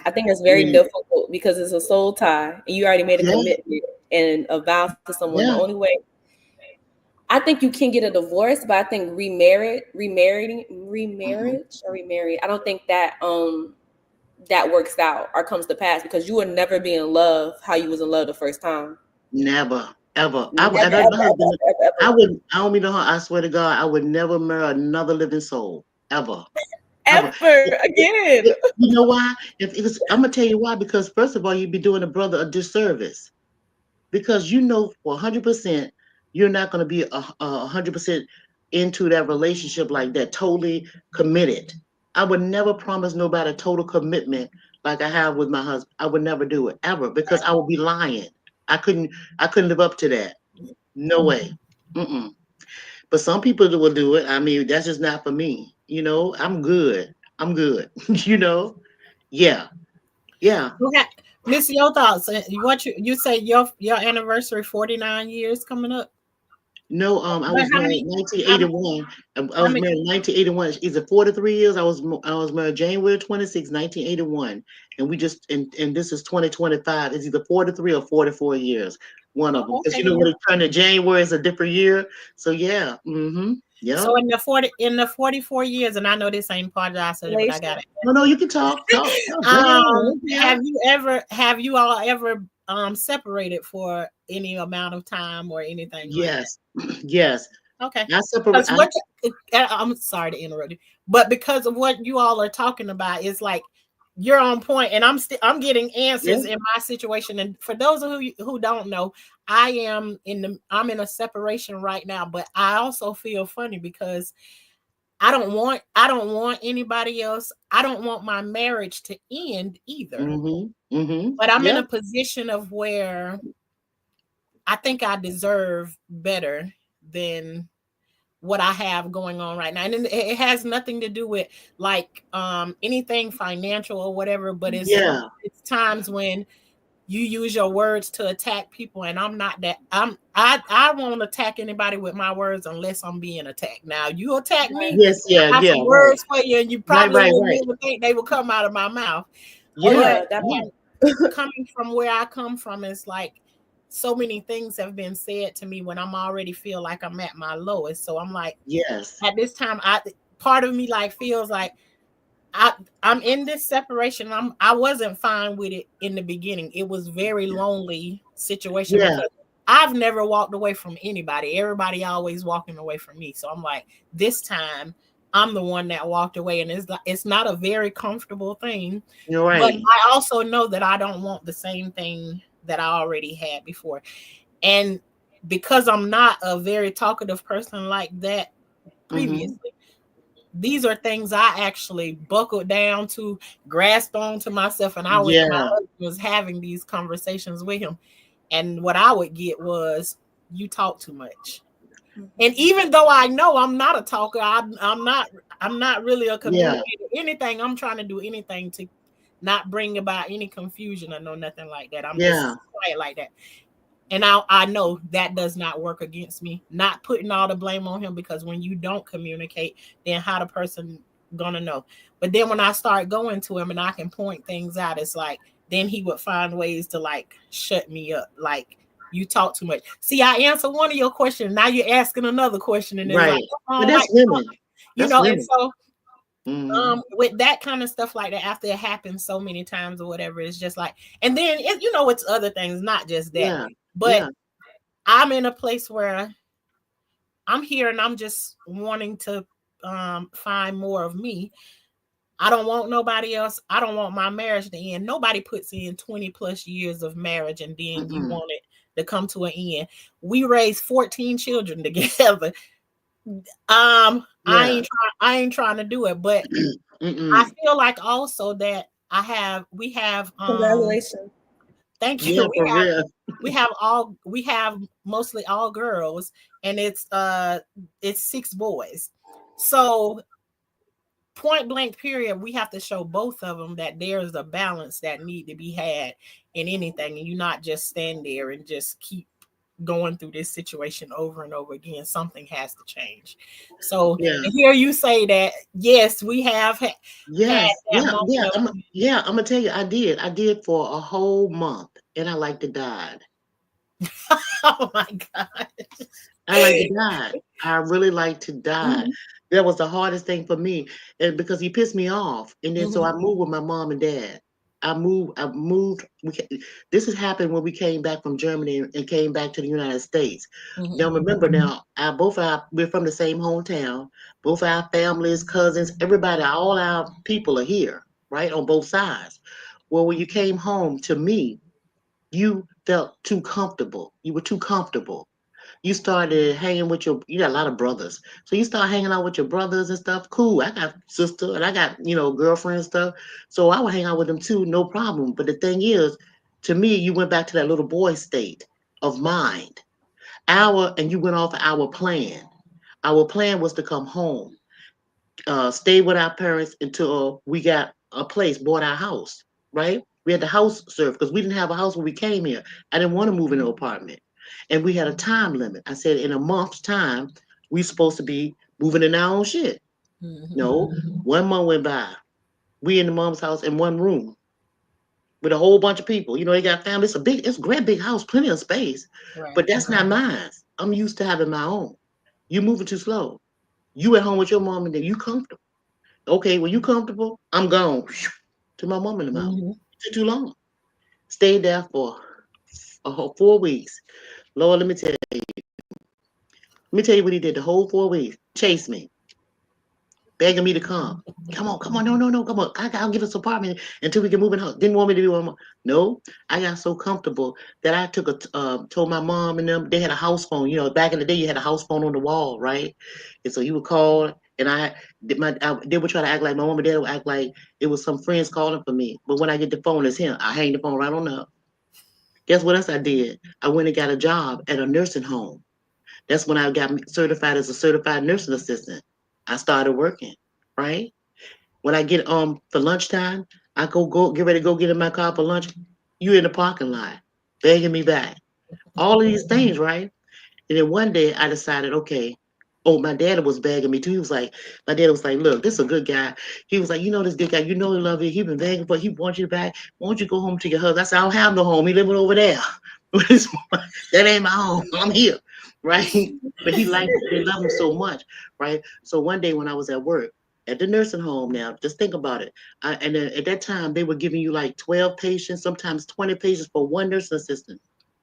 I think it's very Mm, difficult because it's a soul tie, and you already made a yeah, commitment and a vow to someone. The yeah. only way I think you can get a divorce, but I think Hmm. remarried. I don't think that that works out or comes to pass because you will never be in love how you was in love the first time. Never, ever. Never, ever, My ever, husband, ever, ever, I would, I don't mean no harm. I swear to God, I would never marry another living soul, ever, ever. ever again. You know why? If I'm gonna tell you why. Because first of all, you'd be doing a brother a disservice because you know for 100% you're not going to be 100% into that relationship like that, totally committed. I would never promise nobody total commitment like I have with my husband. I would never do it ever because I would be lying. I couldn't. I couldn't live up to that. No way. Mm-mm. But some people will do it. I mean, that's just not for me. You know, I'm good. I'm good. You know. Yeah. Yeah. Okay. Miss, your thoughts. What you say your anniversary 49 years coming up? No, I But was married how many 1981. I how was many married 1981. Is it 43 years? I was married January 26, 1981. And we just and this is 2025. It's either 43 or 44 years. One of them. oh, Because okay. you know when it turned to January is a different year. So yeah. Mm-hmm. Yep. So in the 44 years, and I know this ain't part of the answer, but I got Relation. it. No, no, you can talk. Talk. Talk. Bring it on. Yeah. Have you all ever separated for any amount of time or anything like that? Yes. Yes. Okay. I separate. Because I'm sorry to interrupt you, but because of what you all are talking about, is like you're on point, and I'm getting Yeah. answers in my situation. And for those of who don't know, I'm in a separation right now, but I also feel funny because I don't want anybody else. I don't want my marriage to end either. Mm-hmm. Mm-hmm. But I'm in Yep. a position of where I think I deserve better than what I have going on right now. And it has nothing to do with like anything financial or whatever, but Yeah. it's times when you use your words to attack people, and I'm not that. I won't attack anybody with my words unless I'm being attacked. Now you attack me, Yes, yeah, I got yeah, some right. words for you, and you Right, probably right, wouldn't right. even think they would come out of my mouth. Oh Yeah, But yeah, yeah, definitely. coming from where I come from, it's like so many things have been said to me when I'm already feel like I'm at my lowest. So I'm like, yes, at this time, I part of me like feels like I I'm in this separation. I wasn't fine with it in the beginning. It was very lonely situation yeah, because I've never walked away from anybody. Everybody always walking away from me. So I'm like, this time I'm the one that walked away, and it's not a very comfortable thing. you're But right. I also know that I don't want the same thing that I already had before. And because I'm not a very talkative person like that Mm-hmm. previously, these are things I actually buckled down to, grasp on to myself. And I went, my Yeah, husband was having these conversations with him. And what I would get was, you talk too much. And Mhm. even though I know I'm not a talker, I'm not really a yeah, communicator. Anything, I'm trying to do anything to not bring about any confusion or no nothing like that. I'm yeah, just quiet like that. And I know that does not work against me. Not putting all the blame on him, because when you don't communicate, then how the person gonna know? But then when I start going to him and I can point things out, it's like then he would find ways to like shut me up. Like, you talk too much. See, I answered one of your questions. Now you're asking another question, and it's like, right. I But don't that's like, women. That's and women. so Mm-hmm. with that kind of stuff like that, after it happens so many times or whatever, it's just like, and then it's other things, not just that. Yeah, But yeah, I'm in a place where I'm here and I'm just wanting to find more of me. I don't want nobody else. I don't want my marriage to end. Nobody puts in 20 plus years of marriage and then you mm-mm. want it to come to an end. We raised 14 children together. Yeah, I ain't trying to do it, but I mm-mm. feel like also that we have Congratulations. thank you. Yeah, for real. We have mostly all girls, and it's 6 boys. So point blank period, we have to show both of them that there's a balance that need to be had in anything, and you not just stand there and just keep going through this situation over and over again. Something has to change. So Yeah. to hear you say that, yes, we have had Yes, that yeah, moment yeah. of, I'm gonna tell you, I did. I did for a whole month, and I like to die. oh my god. I like to die. I really like to die. Mhm, That was the hardest thing for me, and because he pissed me off, and then so mhm, I moved with my mom and dad. I moved. I moved. This has happened when we came back from Germany and came back to the United States. Now mhm, remember, now we're from the same hometown. Both our families, cousins, everybody, all our people are here, right on both sides. Well, when you came home to me, you felt too comfortable. You were too comfortable. You started hanging with you got a lot of brothers. So you start hanging out with your brothers and stuff. Cool. I got sister and I got, girlfriend and stuff. So I would hang out with them too, no problem. But the thing is, to me, you went back to that little boy state of mind. And you went off of our plan. Our plan was to come home, stay with our parents until we got a place, bought our house, right? We had the house served because we didn't have a house when we came here. I didn't want to move in an apartment. And we had a time limit. I said in a month's time, we supposed to be moving in our own shit. mhm. No, 1 month went by. We in the mom's house in one room with a whole bunch of people. They got family. It's a great big house, plenty of space. Right. But that's not mine. I'm used to having my own. You moving too slow. You at home with your mom and then you comfortable. Okay, when you comfortable, I'm gone. To my mom in the mouth. Mhm. Took too long. Stayed there for a whole 4 weeks. Lord, let me tell you what he did the whole 4 weeks. Chase me, begging me to come. Come on, no, no, no, come on. I'll give us an apartment until we can move in house. Didn't want me to be one more. No, I got so comfortable that I told my mom and them, they had a house phone. Back in the day, you had a house phone on the wall, right? And so you would call, and they would try to act like my mom and dad would act like it was some friends calling for me. But when I get the phone, it's him. I hang the phone right on up. Guess what else I did? I went and got a job at a nursing home. That's when I got certified as a certified nursing assistant. I started working, right? When I get for lunchtime, I go get ready to go get in my car for lunch. You in the parking lot, begging me back. All of these things, right? And then one day I decided, okay. Oh, my dad was begging me too. He was like, my dad was like, look, this is a good guy. He was like, you know this good guy, you know he love you. He been begging for, he wants you back. Why don't you go home to your husband? I said, I don't have no home. He living over there. That ain't my home. I'm here, right? But he liked, they love him so much, right? So one day when I was at work at the nursing home, now just think about it. And then at that time they were giving you like 12 patients, sometimes 20 patients for one nursing assistant.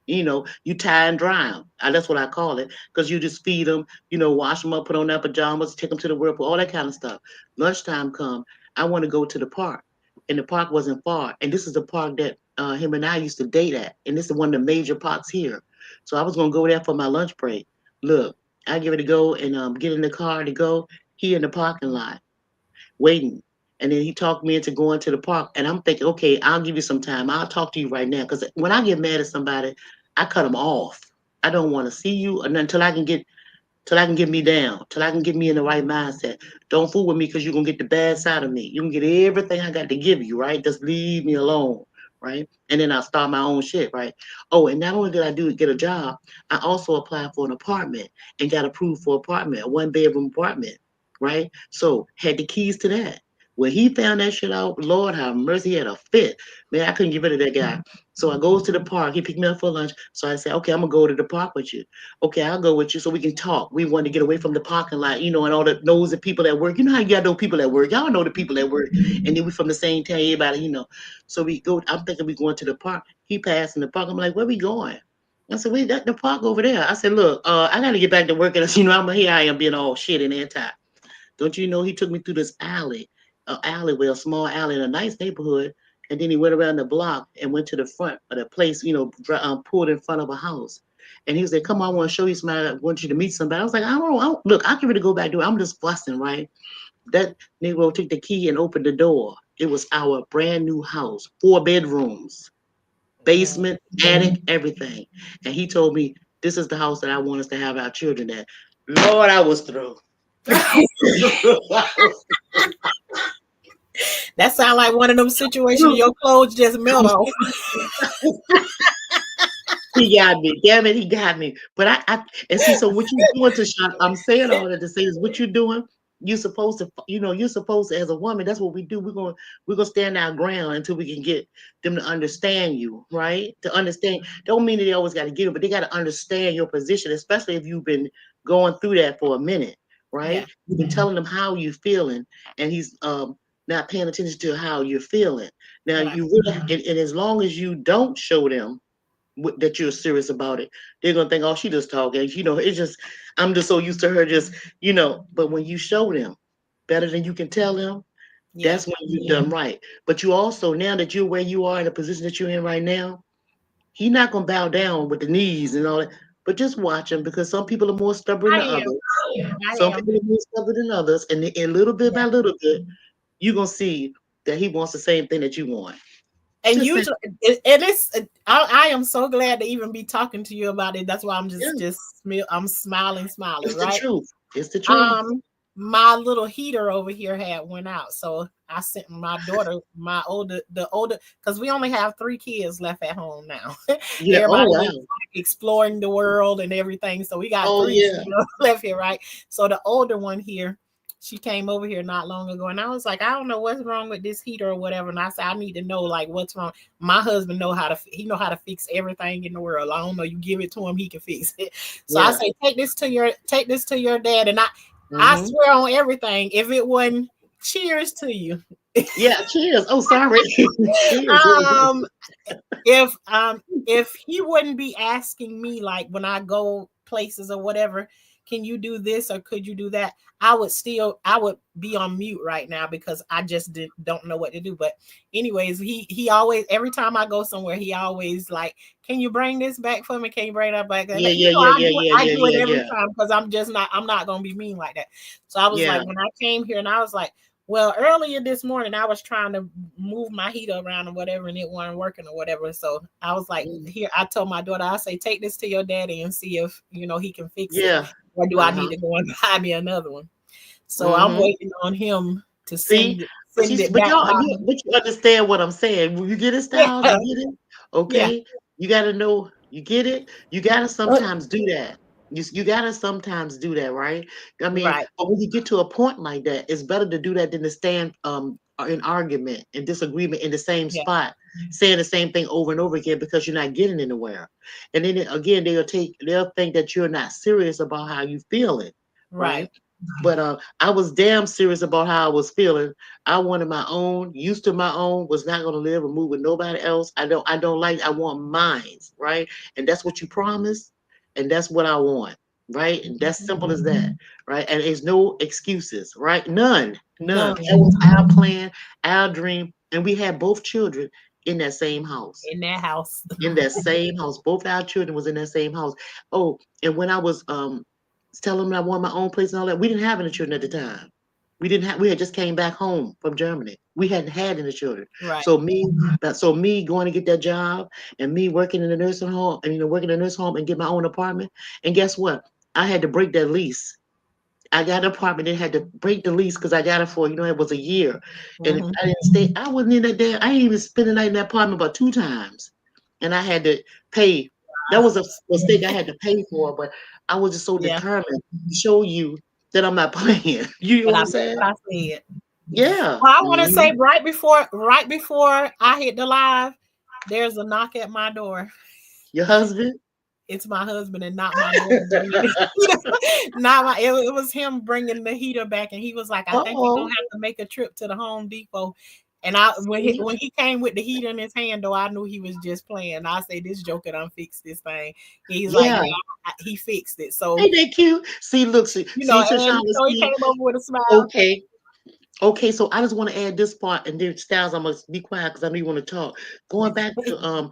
You tie and dry them. That's what I call it, because you just feed them, wash them up, put on their pajamas, take them to the whirlpool, all that kind of stuff. Lunchtime come, I want to go to the park, and the park wasn't far. And this is the park that him and I used to date at, and this is one of the major parks here. So I was gonna go there for my lunch break. Look, I give it to go and get in the car to go. He in the parking lot waiting. And then he talked me into going to the park. And I'm thinking, okay, I'll give you some time. I'll talk to you right now. Because when I get mad at somebody, I cut them off. I don't want to see you until I can get me down, till I can get me in the right mindset. Don't fool with me because you're gonna get the bad side of me. You can get everything I got to give you, right? Just leave me alone, right? And then I'll start my own shit, right? Oh, and not only did I get a job, I also applied for an apartment and got approved for apartment, a 1 bedroom apartment, right? So had the keys to that. When he found that shit out, Lord have mercy, he had a fit. Man, I couldn't get rid of that guy. So I goes to the park. He picked me up for lunch. So I said, okay, I'm gonna go to the park with you. Okay, I'll go with you so we can talk. We want to get away from the parking lot, and all the nosy people at work. You know how you got those people at work. Y'all know the people at work. And then we from the same town, everybody. So we go, I'm thinking we going to the park. He passed in the park. I'm like, where we going? I said, wait, that the park over there. I said, look, I gotta get back to work. And here I am being all shit and anti. Don't you know he took me through this alleyway, a small alley in a nice neighborhood, and then he went around the block and went to the front of the place, pulled in front of a house. And he said, "Come on, I want to show you somebody. I want you to meet somebody." I was like, I don't look. I can really go back to it. I'm just fussing, right? That Negro took the key and opened the door. It was our brand new house, 4 bedrooms, basement, attic, everything. And he told me, "This is the house that I want us to have our children at." Lord, I was through. That sounds like one of them situations your clothes just melt off. He got me. Damn it, he got me. But and see, so what you doing to shop? I'm saying all that to say is what you're doing. You're supposed to, as a woman, that's what we do. We're gonna stand our ground until we can get them to understand you, right? To understand don't mean that they always got to give it, but they got to understand your position, especially if you've been going through that for a minute, right? Yeah. You've been telling them how you're feeling, and he's not paying attention to how you're feeling. Now Right. you really, and as long as you don't show them that you're serious about it, they're gonna think, oh, she just talking. It's just I'm just so used to her just. But when you show them better than you can tell them, Yeah. that's when you've done right. But you also, now that you're where you are in the position that you're in right now, he's not gonna bow down with the knees and all that. But just watch him, because some people are more stubborn I than am. others. I Some am. people are more stubborn than others, and little bit by Yeah. little bit, you're gonna see that he wants the same thing that you want. And Just saying. usually, and it's I am so glad to even be talking to you about it. That's why I'm Yeah, I'm smiling, it's the right? truth. It's the truth. Um, my little heater over here had went out, so I sent my daughter, the older, because we only have 3 kids left at home now. Yeah. Oh Everybody is wow. like exploring the world and everything, so we got Oh three yeah. left here, right? So the older one here, she came over here not long ago, and I was like, I don't know what's wrong with this heater or whatever, and I said I need to know like what's wrong. My husband know how to fix everything in the world. I don't know, you give it to him, he can fix it. So I Yeah. say, take this to your dad, and I Mm-hmm. swear on everything, if it wasn't, cheers to you. Yeah. Cheers. Oh, sorry. Cheers. um if he wouldn't be asking me like when I go places or whatever, can you do this or could you do that? I would be on mute right now because I just don't know what to do. But anyways, he always, every time I go somewhere, he always like, can you bring this back for me? Can you bring that back? And Yeah. Yeah. Yeah. Yeah. Yeah. I Yeah. do it Yeah. every Yeah. time because I'm not gonna be mean like that. So I was Yeah. like, when I came here and I was like, well, earlier this morning, I was trying to move my heater around or whatever, and it wasn't working or whatever. So I was like, Mm. here, I told my daughter, I say, take this to your daddy and see if, he can fix it. Yeah. Or do I Uh need huh. to go and buy me another one? So I'm Mm-hmm. waiting on him to See, send it but back y'all, by you me. but you understand what I'm saying. When you get it, Styles, Yeah, you get it. Yeah. Okay, you got to know. You get it. You got to sometimes do that. You got to sometimes do that, right? I mean, Right. but when you get to a point like that, it's better to do that than to stand in argument and disagreement in the same Yeah. spot, saying the same thing over and over again because you're not getting anywhere. And then again, they'll think that you're not serious about how you feeling, right? Right. But I was damn serious about how I was feeling. I wanted my own, used to my own, was not gonna live or move with nobody else. I don't like, I want mines, right? And that's what you promised, and that's what I want, right? And that's simple as that, right? And there's no excuses, right? None, none. None That was our plan, our dream, and we had both children in that same house. in that house. In that same house. Both our children was in that same house. Oh, and when I was telling them I wanted my own place and all that, we didn't have any children at the time. We had just came back home from Germany. We hadn't had any children. Right. So me going to get that job and me working in the nursing home and working in the nursing home and get my own apartment. And guess what? I had to break that lease. I got an apartment and had to break the lease because I got it for, it was a year. And Hmm. I didn't stay, I wasn't in that I didn't even spend the night in that apartment about 2 times. And I had to pay. That was a mistake I had to pay for, but I was just so Yeah. determined to show you that I'm not playing. You know But what I I'm meant saying? what I said. Yeah. Well, I want to say Mhm. right before I hit the live, there's a knock at my door. Your husband? It's my husband and not my daughter bringing the heater. Not my. It was him bringing the heater back, and he was like, "I think you're gonna Uh-oh. have to make a trip to the Home Depot." And I when he, See? when he came with the heater in his hand, though, I knew he was just playing. I say, "This joker done fixed this thing." He's like, Yeah. "Yeah, he fixed it." So Ain't that cute? See, look, see, and Shoshana, so he see, came over with a smile. okay. Okay, so I just want to add this part, and then Styles, I'm gonna be quiet because I know you want to talk. Going back to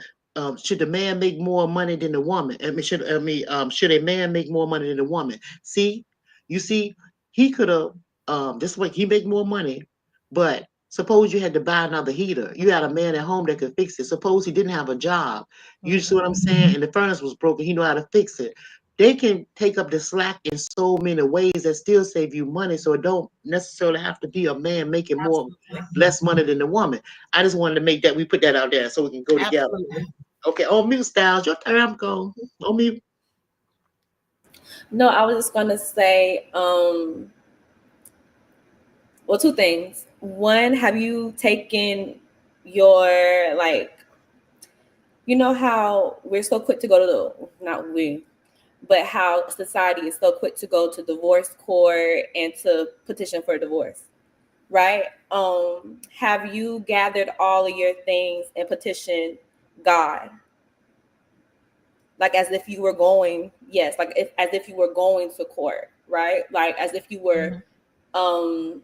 should the man make more money than the woman? Should a man make more money than the woman? See, you see, he could have this way he make more money, but suppose you had to buy another heater. You had a man at home that could fix it. Suppose he didn't have a job. You see Mhm. what I'm saying? And the furnace was broken. He know how to fix it. They can take up the slack in so many ways that still save you money. So it don't necessarily have to be a man making Absolutely, less money than the woman. I just wanted to make that we put that out there so we can go together. absolutely. Okay, on mute, Styles. Your turn. I'm going. On mute. No, I was just gonna say, well, two things. One, have you taken your you know how we're so quick to go to not we, but how society is so quick to go to divorce court and to petition for divorce, right? Have you gathered all of your things and petitioned God, like as if you were going, yes, like as if you were going to court, right? Like as if you were. Mhm. um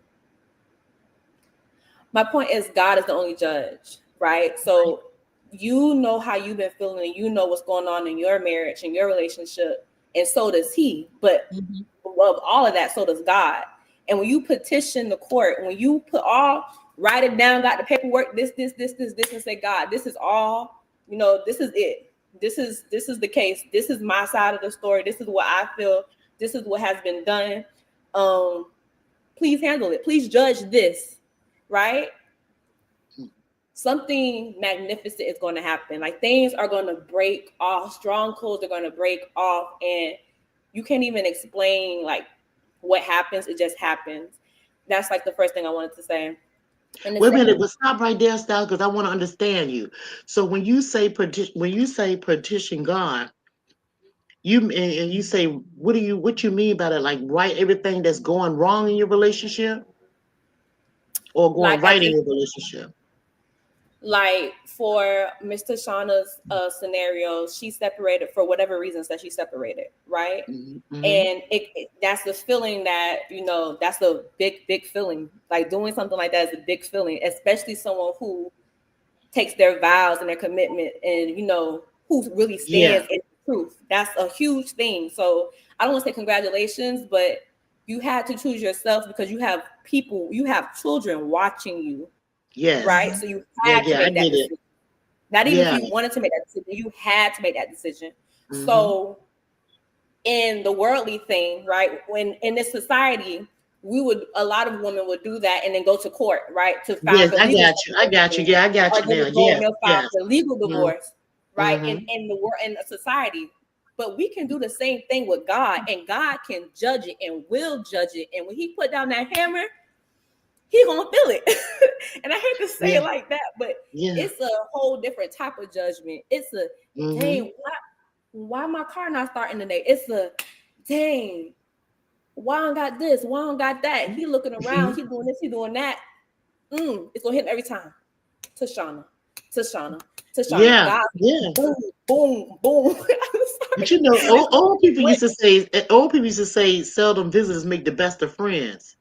my point is God is the only judge, right? So you know how you've been feeling and you know what's going on in your marriage and your relationship, and so does he. But Mhm. above all of that, so does God. And when you petition the court, when you write it down, got the paperwork, this, and say, God, this is all, this is it. This is the case. This is my side of the story. This is what I feel. This is what has been done. Um, Please handle it. Please judge this, right? Something magnificent is going to happen. Like things are going to break off, strongholds are going to break off, and you can't even explain like what happens. It just happens. That's like the first thing I wanted to say. And the Wait a minute, second, but stop right there, Styles, because I want to understand you. So when you say petition God, and you say what you mean by that? Like write everything that's going wrong in your relationship or going like as right in if your relationship? like for Mr. Shauna's scenario, she separated for whatever reasons that she separated, right? Mm-hmm. And that's the feeling that that's a big feeling. Like doing something like that is a big feeling, especially someone who takes their vows and their commitment, and who really Yeah. stands in the truth. That's a huge thing. So I don't want to say congratulations, but you had to choose yourself because you have children watching you, Yes. right? Mhm. So you Yeah, had to yeah, I make that get it. decision. Not even if Yeah. you wanted to make that decision, you had to make that decision. Mm-hmm. So in the worldly thing, right? When in this society, a lot of women would do that and then go to court, right? To file Yes, for I legal got you. I got you. separation, Yeah, I got or you they now. would go Yeah. and they'll file Yes. for legal Mm-hmm. divorce. right? Mm-hmm. In the world, in society. But we can do the same thing with God, and God can judge it and will judge it. And when He put down that hammer, He gonna feel it. And I hate to say Yeah. it like that, but Yeah. it's a whole different type of judgment. It's a Mm-hmm. dang, why my car not starting today? It's a dang, why I don't got this? Why I don't got that? He looking around, he doing this, he doing that. It's gonna hit him every time. Tashana, Tashana, Tashana. Yeah. God, Yeah. boom, boom, boom. I'm But sorry. you know, This is old people used to say, seldom visitors make the best of friends.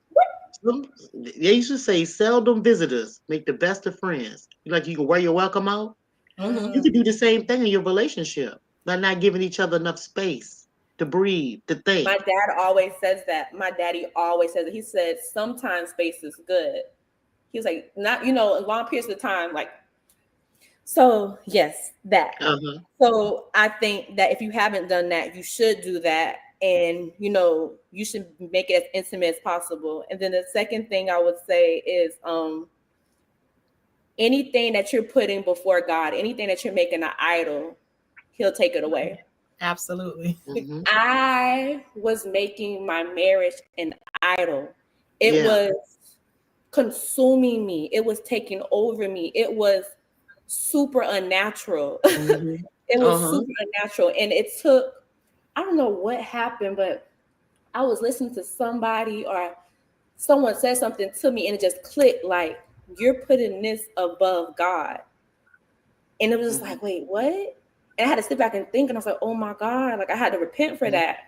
They used to say, seldom visitors make the best of friends. Like you can wear your welcome out. You Mhm. could do the same thing in your relationship by not giving each other enough space to breathe, to my think. dad always says that. My daddy always says it. He said sometimes space is good. He was like, not, in long periods of time, like, so yes, that. Uh-huh. So I think that if you haven't done that, you should do that. And you should make it as intimate as possible. And then the second thing I would say is anything that you're putting before God, anything that you're making an idol, He'll take it away. Absolutely. Mm-hmm. I was making my marriage an idol. It Yeah. was consuming me. It was taking over me. It was super unnatural. Mm-hmm. It was Uh-huh. super unnatural. And it took, I don't know what happened, but I was listening to somebody or someone said something to me and it just clicked like, you're putting this above God. And it was just Mm-hmm. like, wait, what? And I had to sit back and think, and I was like, oh my God, like I had to repent for that.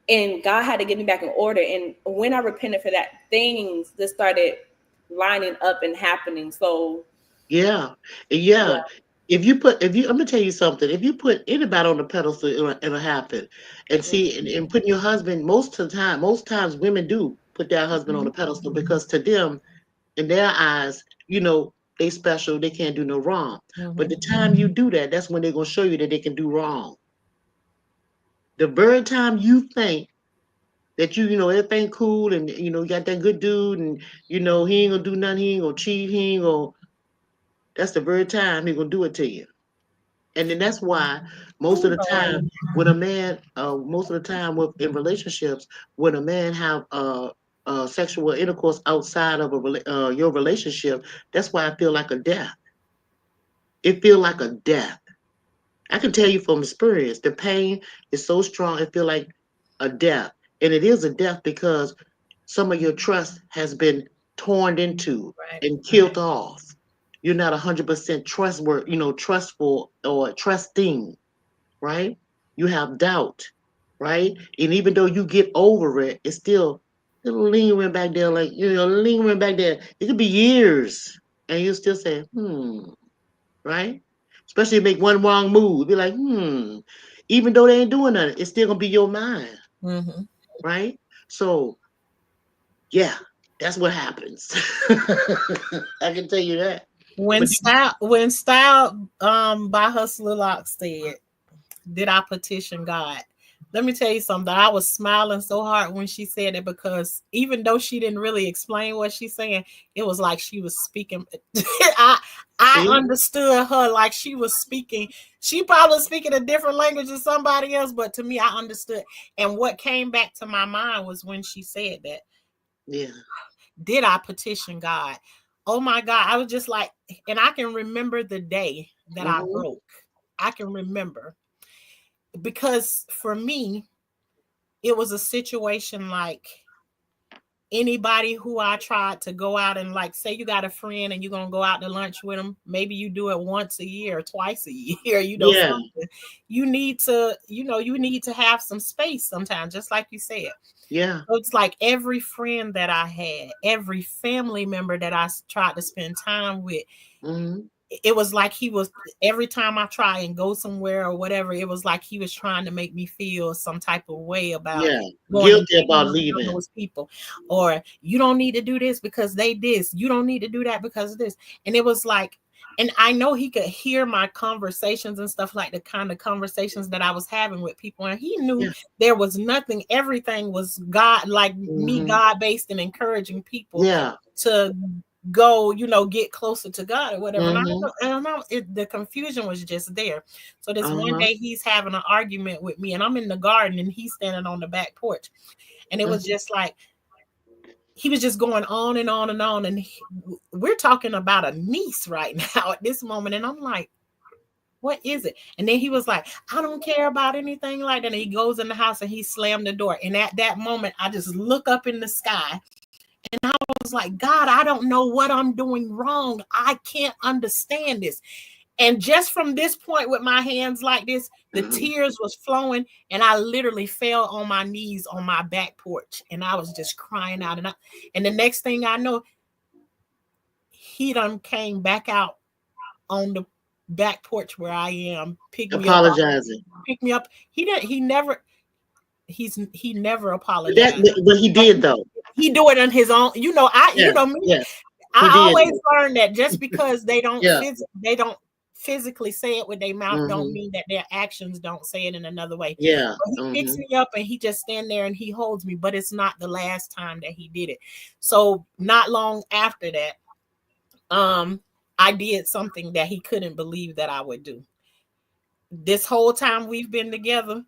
And God had to get me back in order. And when I repented for that, things just started lining up and happening. So Yeah. yeah. Yeah. I'm gonna tell you something. If you put anybody on the pedestal, it'll happen. And see, and putting your husband, most times women do put their husband on the Mhm. pedestal because to them, in their eyes, they special, they can't do no wrong. But Mhm. the time you do that, that's when they're gonna show you that they can do wrong. The very time you think that everything cool and you got that good dude and he ain't gonna do nothing, he ain't gonna cheat, he ain't gonna that's the very time he gonna do it to you. And then that's why most of Oh the Lord. time when a man, most of the time in relationships, when a man have sexual intercourse outside of your relationship, that's why I feel like a death. It feel like a death. I can tell you from experience, the pain is so strong. It feel like a death, and it is a death because some of your trust has been torn into Right. and killed off. You're not 100% trustworthy, trustful or trusting, right? You have doubt, right? And even though you get over it, it's still lingering back there, like lingering back there. It could be years, and you still say, right? Especially if you make one wrong move, be like, even though they ain't doing nothing, it's still gonna be your mind, Mhm. right? So yeah, that's what happens. I can tell you that. When But style by Hustler Lock said, "Did I petition God?" Let me tell you something. I was smiling so hard when she said it because even though she didn't really explain what she's saying, it was like she was speaking. I see, understood her like she was speaking. She probably was speaking a different language than somebody else, but to me, I understood. And what came back to my mind was when she said that, yeah, did I petition God? Oh my God. I was just like, and I can remember the day that I hmm broke. I can remember because for me, it was a situation like anybody who I tried to go out and like say you got a friend and you're gonna go out to lunch with them, maybe you do it once a year or twice a year, yeah, something. You need to have some space sometimes, just like you said. yeah, So it's like every friend that I had, every family member that I tried to spend time with, hmm it was like he was every time I try and go somewhere or whatever, it was like he was trying to make me feel some type of way about yeah. going and Guilty about seeing leaving. those people. Or you don't need to do this because they this. You don't need to do that because of this. And it was like, and I know he could hear my conversations and stuff like the kind of conversations that I was having with people. And he knew Yeah, there was nothing, everything was God, like me, hmm God based and encouraging people yeah, to go, get closer to God or whatever. And Mm-hmm. I don't know, the confusion was just there. So this one Uh-huh. day he's having an argument with me, and I'm in the garden, and he's standing on the back porch, and it was Uh-huh. just like he was just going on and on and on, and we're talking about a niece right now at this moment, and I'm like, what is it? And then he was like, I don't care about anything like that. And he goes in the house and he slammed the door. And at that moment, I just look up in the sky and I was like, God, I don't know what I'm doing wrong. I can't understand this. And just from this point with my hands like this, the tears was flowing, and I literally fell on my knees on my back porch, and I was just crying out. And the next thing I know, he done came back out on the back porch where I am, Apologizing. pick me up. He didn't. He never But that, apologized. but he did though. He do it on his own. Yeah, Me. yeah, he I did. always learn that just because Yeah. they don't physically say it with their mouth, don't Mm-hmm. mean that their actions don't say it in another way. Yeah. But he picks Mm-hmm. me up and he just stand there and he holds me, but it's not the last time that he did it. So not long after that, I did something that he couldn't believe that I would do. This whole time we've been together,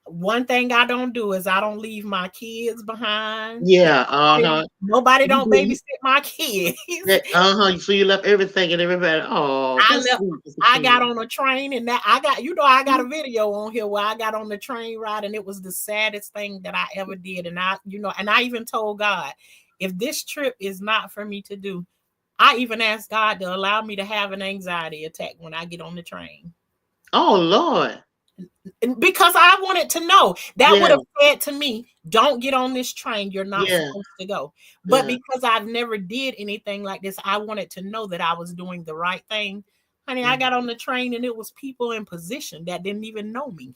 one thing I don't do is I don't leave my kids behind. Yeah. Uh-huh. Nobody You don't did. babysit my kids. Uh-huh. So you left everything and everybody. Oh, I that's left. sweet, Mr. I got King. on a train, and that I got a video on here where I got on the train ride, and it was the saddest thing that I ever did. And I even told God, if this trip is not for me to do, I even asked God to allow me to have an anxiety attack when I get on the train. Oh Lord. Because I wanted to know. That would Yeah. have said to me, don't get on this train, you're not Yeah. supposed to go. But Yeah. because I've never did anything like this, I wanted to know that I was doing the right thing. Honey, I got Mhm. on the train and it was people in position that didn't even know me.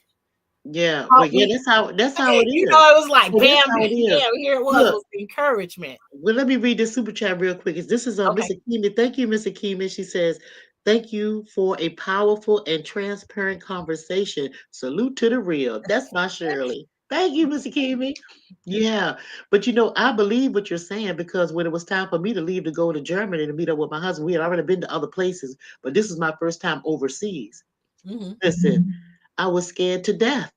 Yeah. Well, Taught yeah. me, That's how it is. it was like Well, that's bam, how bam, it is. here it Look. was encouragement. Well, let me read this super chat real quick. This is Okay. Mr. Keeman. Thank you, Mr. Keeman. She says, "Thank you for a powerful and transparent conversation. Salute to the real." That's my Shirley. Thank you, Mr. Keeman. Yeah, but I believe what you're saying because when it was time for me to leave to go to Germany to meet up with my husband, we had already been to other places, but this is my first time overseas. Hmm. Listen, I was scared to death.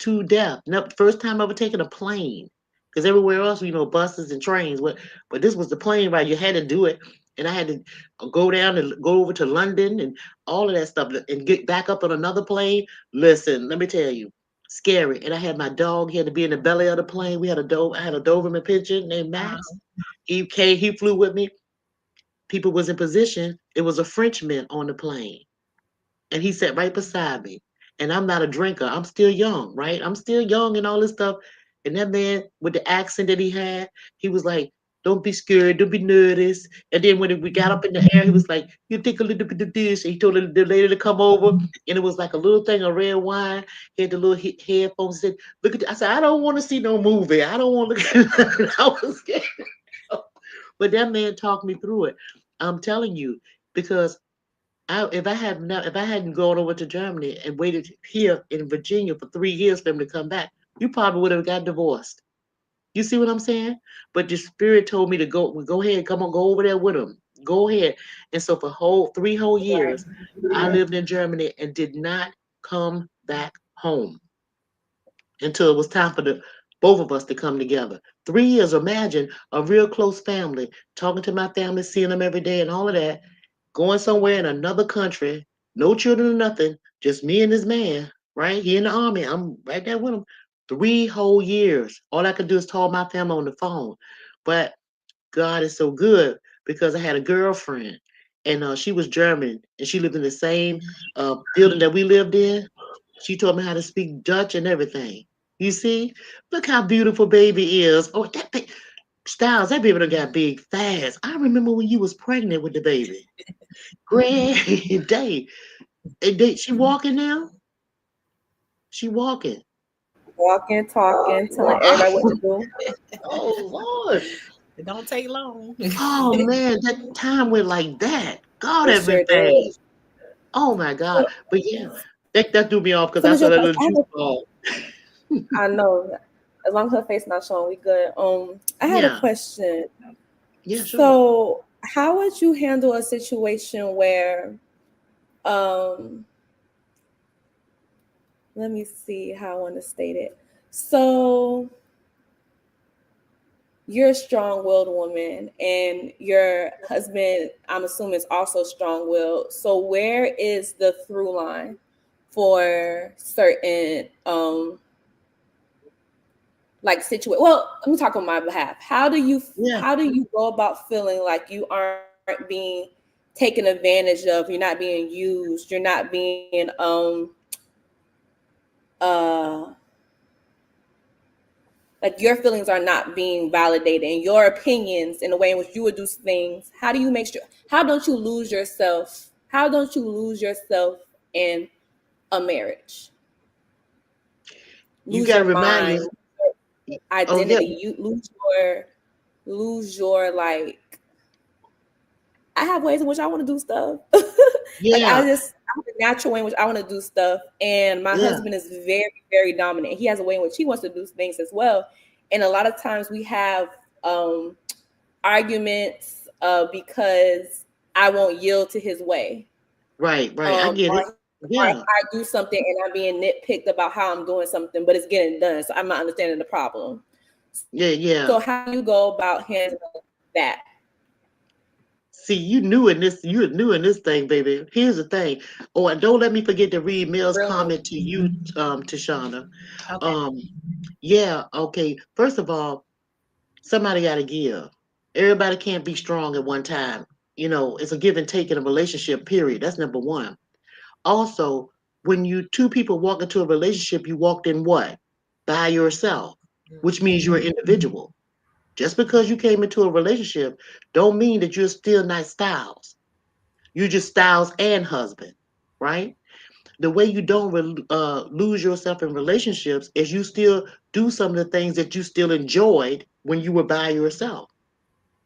No, first time ever taking a plane, because everywhere else, buses and trains. But this was the plane ride. You had to do it, and I had to go down and go over to London and all of that stuff, and get back up on another plane. Listen, let me tell you, scary. And I had my dog. He had to be in the belly of the plane. I had a Doberman pinscher named Max. He came. He flew with me. People was in position. It was a Frenchman on the plane and he sat right beside me. And I'm not a drinker. I'm still young, right? I'm still young and all this stuff. And that man, with the accent that he had, he was like, "Don't be scared, don't be nervous." And then when we got up in the air, he was like, "You take a little bit of this." And he told the lady to come over, and it was like a little thing of red wine. He had the little headphones. Said, "Look at." I said, "I don't want to see no movie. I don't want to look at." I was scared, but that man talked me through it. I'm telling you, because if I hadn't gone over to Germany and waited here in Virginia for 3 years for him to come back, you probably would have got divorced. You see what I'm saying? But the spirit told me to go. Well, go ahead, come on, go over there with him. Go ahead. And so for 3 whole years, I lived in Germany and did not come back home until it was time for the both of us to come together. 3 years, imagine a real close family, talking to my family, seeing them every day, and all of that going somewhere in another country, no children or nothing, just me and this man, right? He in the army. I'm right there with him. 3 whole years. All I could do is call my family on the phone. But God is so good because I had a girlfriend and she was German and she lived in the same building that we lived in. She taught me how to speak Dutch and everything. You see? Look how beautiful baby is. Oh, Styles, that baby done got big fast. I remember when you was pregnant with the baby. Great day. She walking now? She walking. Walking, talking, telling everybody what to do. Oh Lord. It don't take long. Oh man, that time went like that. God, It that sure been did. fast. Oh my God. So, But yeah, that threw me off because so I was saw your that first? little juice ball. I know. As long as her face not showing, we good. I had a Yeah. question. Yeah, sure. So how would you handle a situation where um let me see how I want to state it. So you're a strong-willed woman and your husband, I'm assuming, is also strong-willed. So where is the through line for certain like situation? Well, let me talk on my behalf. Yeah, how do you go about feeling like you aren't being taken advantage of, you're not being used, you're not being uh like your feelings are not being validated and your opinions in the way in which you would do things. How do you make sure, how don't you lose yourself, how don't you lose yourself in a marriage, you lose got to your remind mind, us. Oh yeah, identity, you lose your like, I have ways in which I want to do stuff. Like yeah, I have a natural way in which I want to do stuff, and my yeah. husband is very, very dominant. He has a way in which he wants to do things as well, and a lot of times we have arguments because I won't yield to his way. Right, right. I get it. Or if Yeah, I do something and I'm being nitpicked about how I'm doing something, but it's getting done, so I'm not understanding the problem. yeah, So yeah. how do you go about handling that? See, you're new in this thing, baby. Here's the thing. Oh, and don't let me forget to read Mel's Really? comment to you, Tashana. Okay. Um, yeah, okay. First of all, somebody got to give. Everybody can't be strong at one time. You know, it's a give and take in a relationship, period. That's number one. Also, when you two people walk into a relationship, you walked in what? By yourself, which means you're an individual. Just because you came into a relationship don't mean that you're still not Styles. You're just Styles and husband, right? The way you don't lose yourself in relationships is you still do some of the things that you still enjoyed when you were by yourself.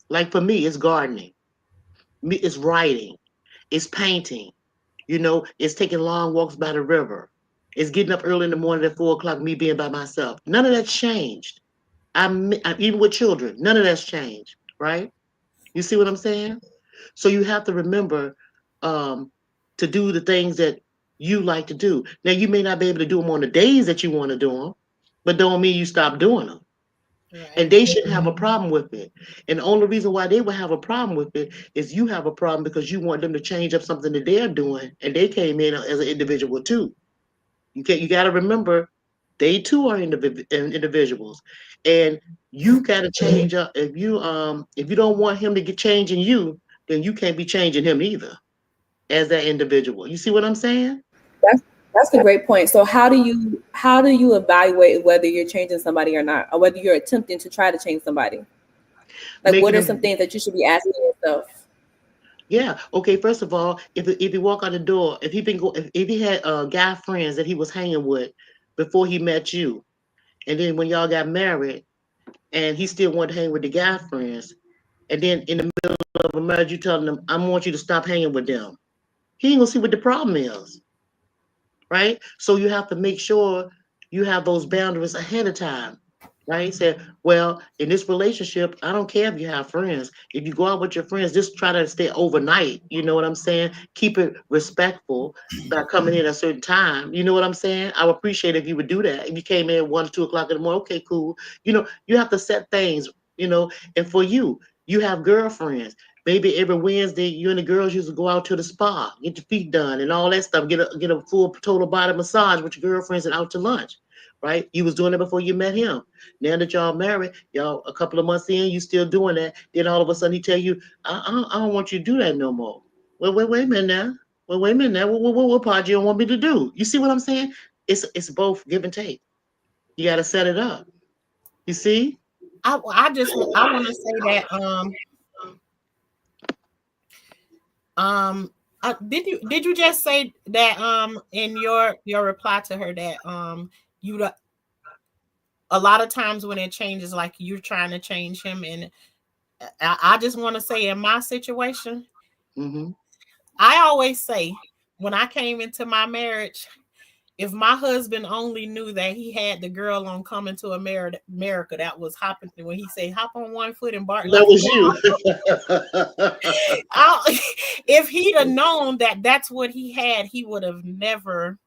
Like for me, it's gardening. Me, it's writing. It's painting. You know, it's taking long walks by the river. It's getting up early in the morning at 4 o'clock, me being by myself. None of that's changed. I'm even with children. None of that's changed, right? You see what I'm saying? So you have to remember um, to do the things that you like to do. Now you may not be able to do them on the days that you want to do them, but don't mean you stop doing them. And Right. they shouldn't have a problem with it. And the only reason why they would have a problem with it is you have a problem because you want them to change up something that they're doing, and they came in as an individual too. You can't. You got to remember, they too are individuals, and you got to change up. If you don't want him to get changing you, then you can't be changing him either as that individual. You see what I'm saying? That's that's a great point. So how do you evaluate whether you're changing somebody or not, or whether you're attempting to try to change somebody? Like, what Making are them. some things that you should be asking yourself? Yeah. Okay. First of all, if he walk out the door, if he had guy friends that he was hanging with before he met you, and then when y'all got married, and he still wanted to hang with the guy friends, and then in the middle of a marriage, you telling them, "I want you to stop hanging with them." He ain't gonna see what the problem is, right? So you have to make sure you have those boundaries ahead of time, right? Say, well, in this relationship, I don't care if you have friends. If you go out with your friends, just try to stay overnight. You know what I'm saying? Keep it respectful by coming in at a certain time. You know what I'm saying? I would appreciate if you would do that. If you came in at 1 or 2 o'clock in the morning, okay, cool. You know, you have to set things. You know, and for you, you have girlfriends. Maybe every Wednesday, you and the girls used to go out to the spa, get your feet done, and all that stuff. Get a full total body massage with your girlfriends and out to lunch, right? You was doing it before you met him. Now that y'all married, y'all a couple of months in, you still doing that. Then all of a sudden he tell you, I don't want you to do that no more. Well, wait a minute now. Well, wait a minute now. What part you don't want me to do? You see what I'm saying? It's both give and take. You got to set it up. You see? I want to say that um did you just say that in your reply to her that you a lot of times when it changes like you're trying to change him, and I just want to say in my situation, Mm-hmm. I always say when I came into my marriage, If my husband only knew that he had the girl on Coming to America that was hopping when he say hop on one foot and bark That like a was dog. you. If he'd have known that that's what he had, he would have never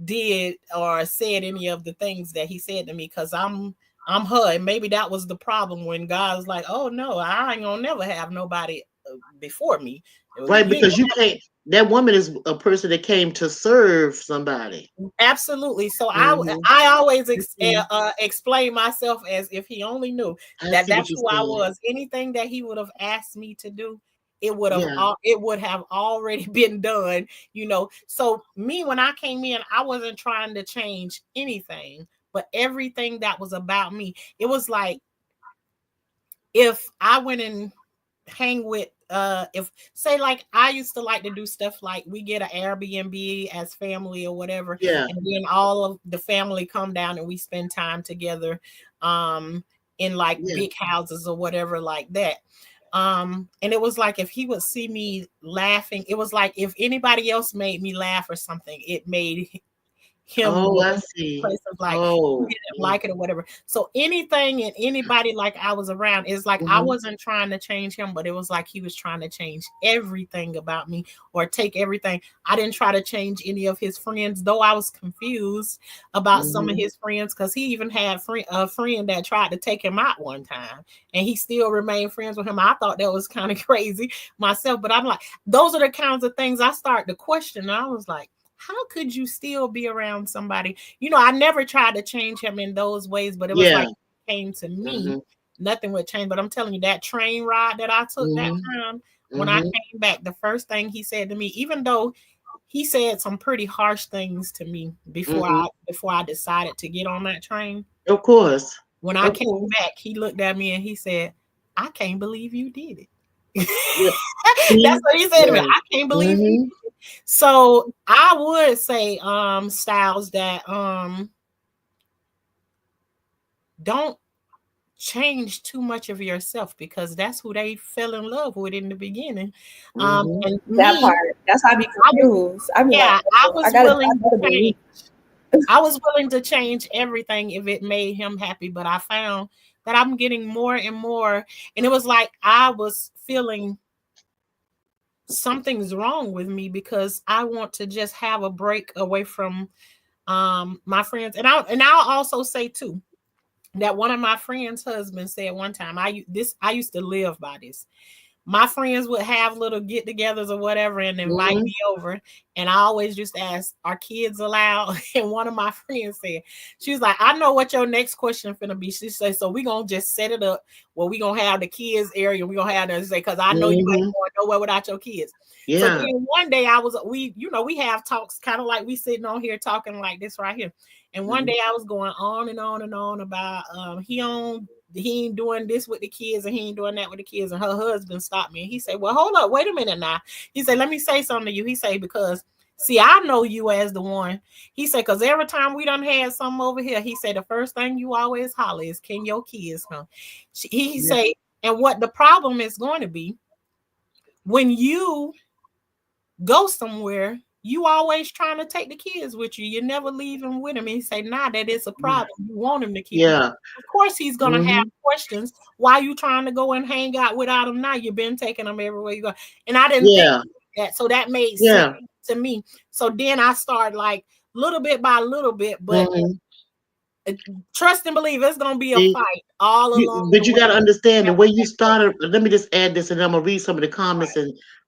did or said any of the things that he said to me because I'm her. And maybe that was the problem when God was like, oh no, I ain't gonna never have nobody before me. Right, You ain't because you can't. That woman is a person that came to serve somebody. absolutely. So Hmm. I always Hmm. explain myself as if he only knew I that see what that's you're who I saying. was. Anything that he would have asked me to do, Yeah. it would have already been done. So me when I came in, I wasn't trying to change anything, but everything that was about me. It was like if I went and hang with if say like I used to like to do stuff like we get an Airbnb as family or whatever, Yeah. and then all of the family come down and we spend time together um in like Yeah. big houses or whatever like that. And it was like if he would see me laughing, it was like if anybody else made me laugh or something, it made him Oh, go I into a see. place of like he Oh. didn't like it or whatever. So anything and anybody like I was around is like I Mm-hmm. wasn't trying to change him, but it was like he was trying to change everything about me or take everything. I didn't try to change any of his friends, though I was confused about some of Mm-hmm. his friends because he even had a friend that tried to take him out one time and he still remained friends with him. I thought that was kind of crazy myself, but I'm like, those are the kinds of things I start to question. And I was like, how could you still be around somebody? I never tried to change him in those ways, but it was Yeah. like it came to me, Mm-hmm. nothing would change. But I'm telling you, that train ride that I took that Mm-hmm. time, when I Mm-hmm. came back, the first thing he said to me, even though he said some pretty harsh things to me Mm-hmm. before I decided to get on that train, Of course. when I Of came course. back, he looked at me and he said, I can't believe you did it. Yeah. That's See? what he said to me. Yeah. I can't believe you. Mm-hmm. So I would say, Styles, that don't change too much of yourself because that's who they fell in love with in the beginning. Mm-hmm. And That me, part. That's how I be I was confused. I be like, yeah, I I was gotta, I willing to gotta be change. me. I was willing to change everything if it made him happy, but I found that I'm getting more and more, and it was like I was feeling something's wrong with me because I want to just have a break away from my friends. And I'll also say too that one of my friends' husbands said one time, I used to live by this. My friends would have little get-togethers or whatever and invite Mm-hmm. me over, and I always just ask, "Are kids allowed?" And one of my friends said, "She was like, I know what your next question finna be." She said, "So we gonna just set it up where we gonna have the kids area. We gonna have them say because I know you ain't Mm-hmm. going nowhere without your kids." So Yeah. then one day we have talks kind of like we sitting on here talking like this right here. And one Mm-hmm. day I was going on and on and on about he ain't doing this with the kids and he ain't doing that with the kids. And her husband stopped me and he said, "Well, hold up, wait a minute now." He said, "Let me say something to you." He said, "Because see, I know you as the one." He said, "Because every time we done had something over here," he said, "the first thing you always holler is, 'Can your kids come?'" He Yeah. said, "And what the problem is going to be when you go somewhere, you always trying to take the kids with you. You're never leaving with him." And he say, "Nah, that is a Yeah. problem. You want him to keep you." Yeah. Of course, he's gonna have Mm-hmm. questions. Why you trying to go and hang out without him now? You've been taking him everywhere you go. And I didn't think Yeah. that. So that made sense Yeah. to me. So then I started like little bit by little bit, but Mm-hmm. uh, trust and believe it's gonna be a See? fight all along But the you way. got to understand the way you That started. Let me just add this, and I'm gonna read some of the comments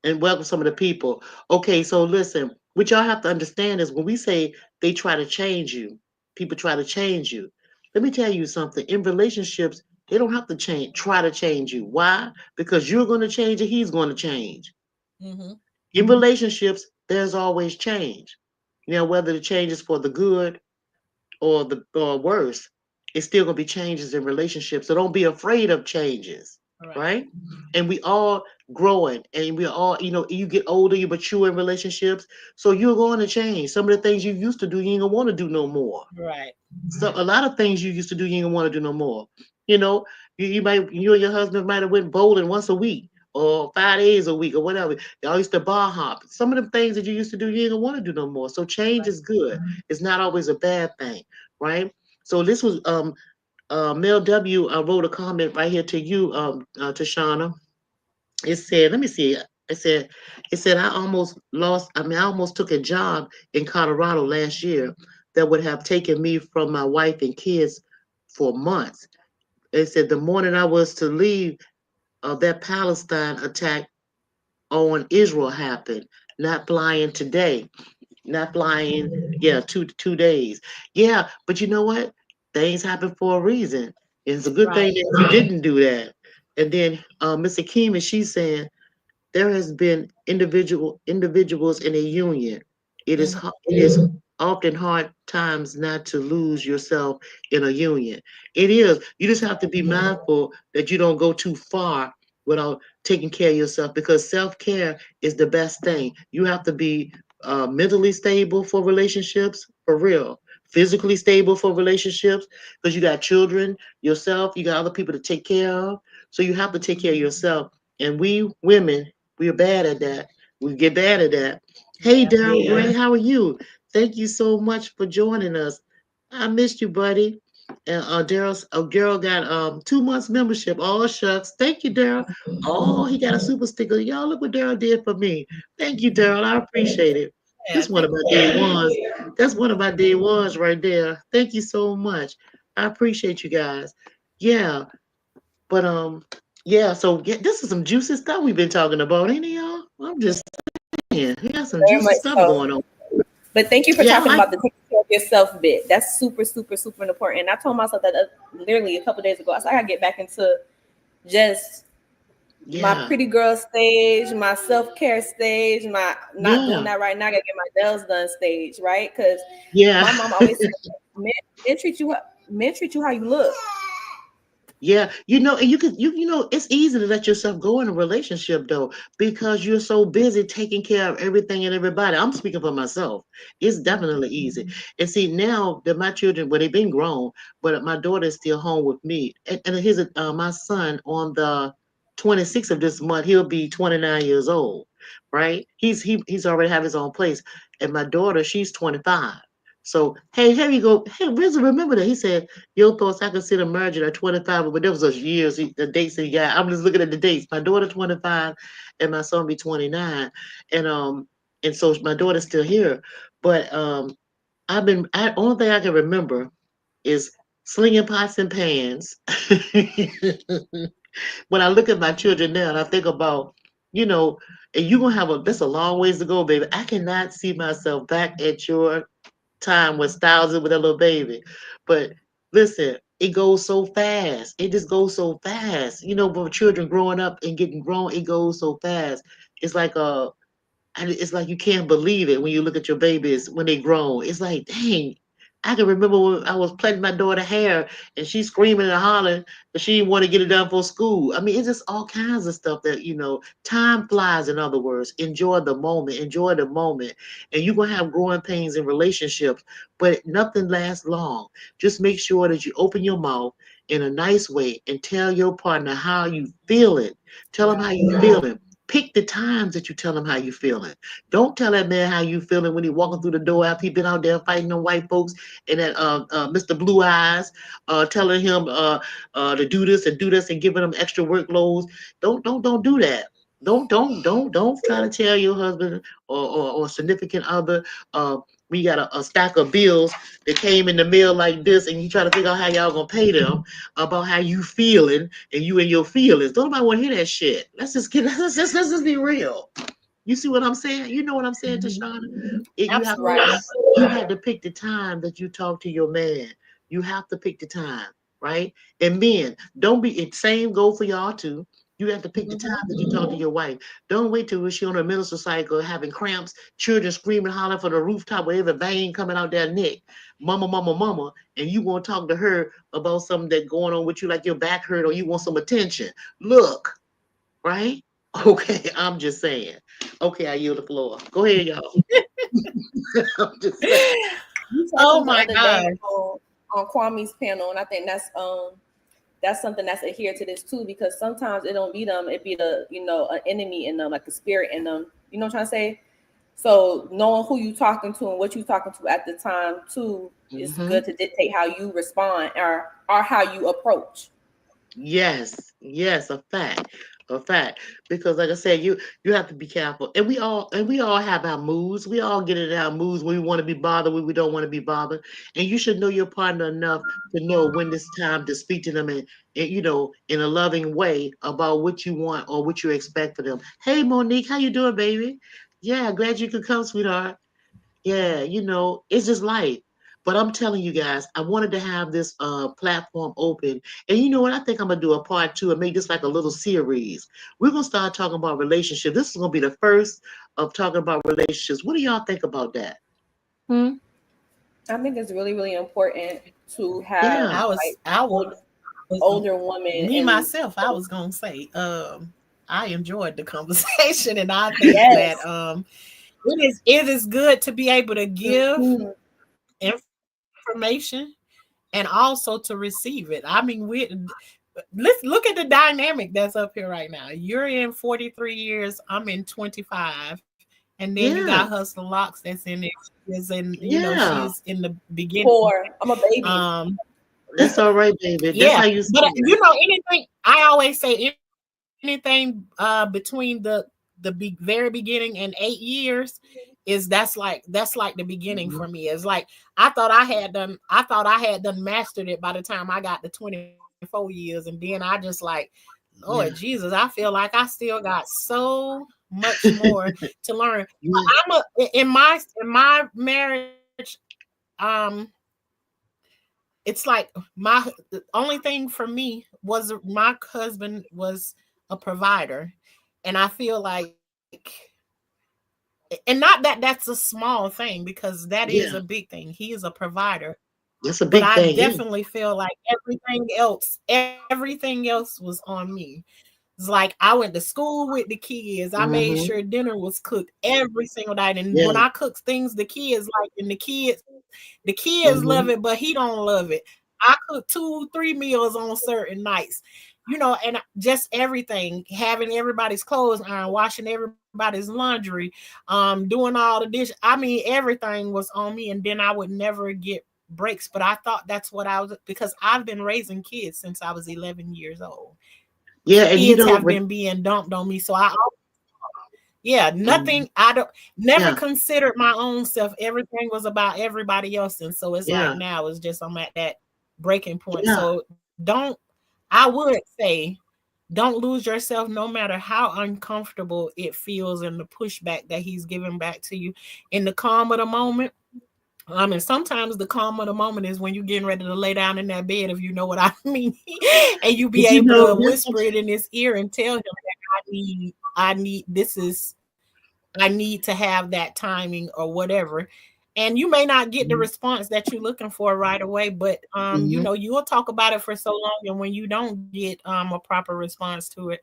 and welcome some of the people. Okay, so listen, what y'all have to understand is when we say they try to change you, people try to change you. Let me tell you something. In relationships, they don't have to try to change you. Why? Because you're going to change, and he's going to change. mm-hmm, In relationships, there's always change. Whether the change is for the good or worse, it's still gonna be changes in relationships. So don't be afraid of changes, right. right? And we all growing, and we all, you get older, you mature in relationships, so you're going to change. Some of the things you used to do, you ain't gonna want to do no more. Right. So a lot of things you used to do, you ain't gonna want to do no more. You know, you and your husband might have went bowling once a week. or 5 days a week or whatever. Y'all used to bar hop. Some of the things that you used to do, you ain't gonna want to do no more. So change is good. It's not always a bad thing, right? So this was Mel W. Wrote a comment right here to you, to Shauna. It said, let me see. It said, I almost lost. I mean, I almost took a job in Colorado last year that would have taken me from my wife and kids for months. It said the morning I was to leave, that Palestine attack on Israel happened. Not flying today. Not flying. Yeah, 2 days. Yeah, but you know what? Things happen for a reason. It's a good thing Right. that you didn't do that. And then Miss Akima, she's saying there has been individuals in a union. Mhm. It is often hard times not to lose yourself in a union. It is. You just have to be mindful that you don't go too far without taking care of yourself, because self-care is the best thing. You have to be mentally stable for relationships, for real. Physically stable for relationships, because you got children, yourself, you got other people to take care of. So you have to take care of yourself. And we women, we're bad at that. We get bad at that. Hey, Yeah. Daryl Gray, how are you? Thank you so much for joining us. I missed you, buddy. And Daryl's a girl got 2 months membership. Oh shucks. Thank you, Daryl. Oh, he got a super sticker. Y'all look what Daryl did for me. Thank you, Daryl. I appreciate it. Yeah. That's one of my day ones. That's one of my day ones right there. Thank you so much. I appreciate you guys. Yeah. But yeah, so yeah, this is some juicy stuff we've been talking about, ain't it, y'all? I'm just saying, we got some Very juicy much stuff so. going on. But thank you for Yeah, I talking like. about the taking care of yourself bit. That's super, super, super important. And I told myself that literally a couple days ago. I said I gotta get back into just my Yeah, pretty girl stage, my self care stage, my not doing yeah, that right now. I gotta get my nails done stage, right? Because yeah. my mom always said, men treat you men treat you how you look. Yeah, and it's easy to let yourself go in a relationship though, because you're so busy taking care of everything and everybody. I'm speaking for myself. It's definitely easy. And see, now that my children, well, they've been grown, but my daughter is still home with me. And here's my son on the 26th of this month, he'll be 29 years old, right? He's already have his own place. And my daughter, she's 25. So, hey, here you go. Hey, Rizzo, remember that? He said, your thoughts, I consider merging at 25, but there was those years, the dates that he got. I'm just looking at the dates. My daughter 25 and my son be 29. And so my daughter's still here. But only thing I can remember is slinging pots and pans. When I look at my children now and I think about, you know, and you're gonna that's a long ways to go, baby. I cannot see myself back at your time was thousands with a little baby. But listen, it goes so fast. It just goes so fast. But children growing up and getting grown, it goes so fast. It's like and it's like you can't believe it when you look at your babies when they grown. It's like, dang, I can remember when I was plaiting my daughter hair and she's screaming and hollering, but she didn't want to get it done for school. I mean, it's just all kinds of stuff that, time flies, in other words. Enjoy the moment, enjoy the moment. And you're going to have growing pains in relationships, but nothing lasts long. Just make sure that you open your mouth in a nice way and tell your partner how you feeling. Tell them how you feeling. Pick the times that you tell him how you feeling. Don't tell that man how you feeling when he walking through the door after he been out there fighting them white folks and that Mr. Blue Eyes, telling him to do this and giving him extra workloads. Don't do that. Don't try to tell your husband or significant other we got a stack of bills that came in the mail like this, and you try to figure out how y'all gonna pay them about how you feeling and you and your feelings. Don't nobody want to hear that shit. Let's just be real. You see what I'm saying? You know what I'm saying, Mhm. Tashana? Absolutely. You have to pick the time that you talk to your man. You have to pick the time, right? And men, don't be it same go for y'all too. You have to pick the time that you talk to your wife. Don't wait till she on her menstrual cycle having cramps, children screaming, hollering for the rooftop with every vein coming out their neck. Mama, mama, mama. And you want to talk to her about something that going on with you, like your back hurt or you want some attention. Look, right? Okay, I'm just saying. Okay, I yield the floor. Go ahead, y'all. I'm just saying. You said Oh something the my other day God. on Kwame's panel, and I think that's that's something that's adhered to this too, because sometimes it don't be them, it be the, an enemy in them, like a spirit in them. You know what I'm trying to say? So knowing who you talking to and what you talking to at the time too is Hmm. good to dictate how you respond, or how you approach. Yes, yes, a fact. Because like I said, you have to be careful, and we all have our moods. We all get in our moods when we want to be bothered, when we don't want to be bothered, and you should know your partner enough to know when it's time to speak to them and in a loving way about what you want or what you expect for them. Hey, Monique, how you doing, baby? Yeah, glad you could come, sweetheart. Yeah, it's just life. But I'm telling you guys, I wanted to have this platform open. And you know what? I think I'm gonna do a part two and make this like a little series. We're gonna start talking about relationships. This is gonna be the first of talking about relationships. What do y'all think about that? Hmm. I think it's really, really important to have Yeah, I old, was older women me and myself. I was gonna say, I enjoyed the conversation, and I think that yes. it is good to be able to give Mhm. information and also to receive it. I mean, let's look at the dynamic that's up here right now. You're in 43 years, I'm in 25, and then you got yeah, Hustle Locks that's in it. yeah. She's in the beginning. Poor. I'm a baby. Um, That's all right, baby. That's yeah, how you but see it. anything I always say, anything between the very beginning and 8 years that's like the beginning for Mhm. me. It's like I thought I had done mastered it by the time I got to 24 years, and then I just like, Lord Yeah. Jesus, I feel like I still got so much more to learn. Yeah. In my marriage, um it's like my the only thing for me was my husband was a provider, and I feel like, and not that that's a small thing, because that is a Yeah. big thing. He is a provider, That's a but big I thing. Yeah. definitely feel like everything else was on me. It's like I went to school with the kids. I made sure Hmm. dinner was cooked every single night. And when Yeah. I cook things the kids like, and the kids love it, Hmm. but he don't love it. I cook 2, 3 meals on certain nights, and just everything, having everybody's clothes ironed, washing everybody's laundry, doing all the dish. I mean, everything was on me, and then I would never get breaks. But I thought that's what I was, because I've been raising kids since I was 11 years old. Yeah, and Kids have been being dumped on me. So yeah, um, nothing. I don't never yeah, considered my own self. Everything was about everybody else, and so it's like yeah, now it's just I'm at that breaking point. yeah, So don't. I would say, don't lose yourself, no matter how uncomfortable it feels, and the pushback that he's giving back to you in the calm of the moment. And sometimes the calm of the moment is when you're getting ready to lay down in that bed, if you know what I mean, and you be but able to that's whisper it in his ear and tell him that I need to have that timing or whatever. And you may not get the mhm, response that you're looking for right away, but mhm. you'll talk about it for so long, and when you don't get a proper response to it,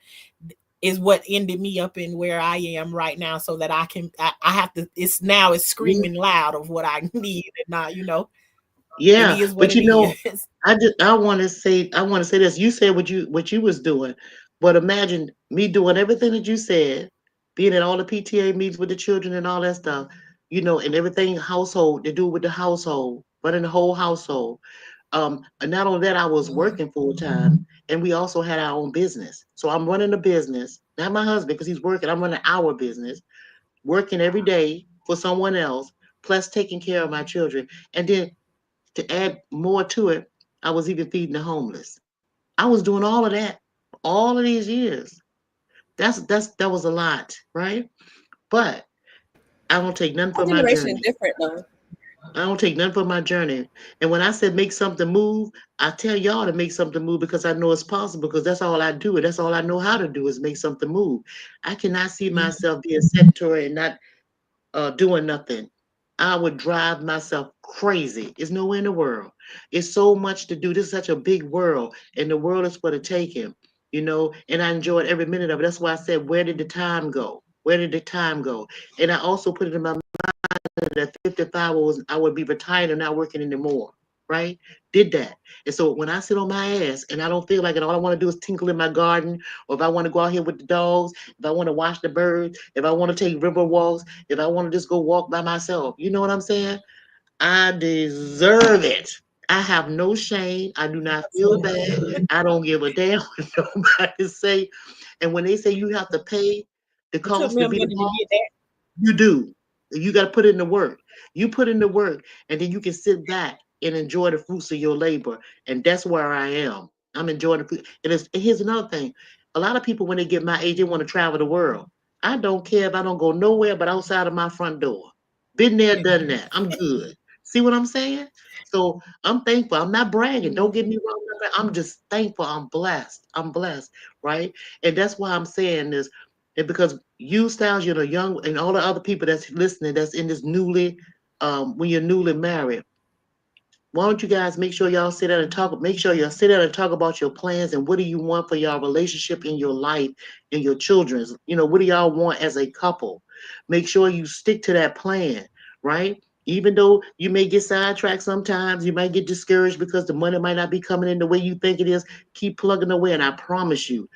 is what ended me up in where I am right now, so that I have to, it's Yeah, screaming loud of what I need, and not, it yeah, is what but it is. I want to say this. You said what you was doing, but imagine me doing everything that you said, being at all the PTA meetings with the children and all that stuff, and everything household to do with the household, running the whole household. And not only that, I was Mhm. working full time, and we also had our own business. So I'm running a business, not my husband because he's working. I'm running our business, working every day for someone else, plus taking care of my children. And then to add more to it, I was even feeding the homeless. I was doing all of that all of these years. That was a lot, right? But I don't take nothing Our for my generation journey. different though. I don't take nothing for my journey. And when I said make something move, I tell y'all to make something move because I know it's possible because that's all I do. And that's all I know how to do is make something move. I cannot see myself being sedentary and not doing nothing. I would drive myself crazy. It's nowhere in the world. It's so much to do. This is such a big world, and the world is for the taking. And I enjoyed every minute of it. That's why I said, where did the time go? Where did the time go? And I also put it in my mind that 55 I would be retired and not working anymore. right? Did that. And so when I sit on my ass and I don't feel like it, all I want to do is tinkle in my garden, or if I want to go out here with the dogs, if I want to watch the birds, if I want to take river walks, if I want to just go walk by myself, you know what I'm saying? I deserve it. I have no shame. I do not feel bad. Absolutely. I don't give a damn what nobody say. And when they say you have to pay the It took cost me to a be the minute to boss, get that. you do. You got to put in the work. You put in the work, and then you can sit back and enjoy the fruits of your labor. And that's where I am. I'm enjoying the fruit. And here's another thing. A lot of people, when they get my age, they want to travel the world. I don't care if I don't go nowhere but outside of my front door. Been there, done that. I'm good. See what I'm saying? So I'm thankful. I'm not bragging. Don't get me wrong. I'm just thankful. I'm blessed. I'm blessed, right? And that's why I'm saying this. And because you, Styles, you're young, and all the other people that's listening, that's in this newly, when you're newly married, why don't you guys make sure y'all sit down and talk? Make sure y'all sit down and talk about your plans and what do you want for your relationship in your life and your children's. You know, what do y'all want as a couple? Make sure you stick to that plan, right? Even though you may get sidetracked sometimes, you might get discouraged because the money might not be coming in the way you think it is. Keep plugging away, and I promise you,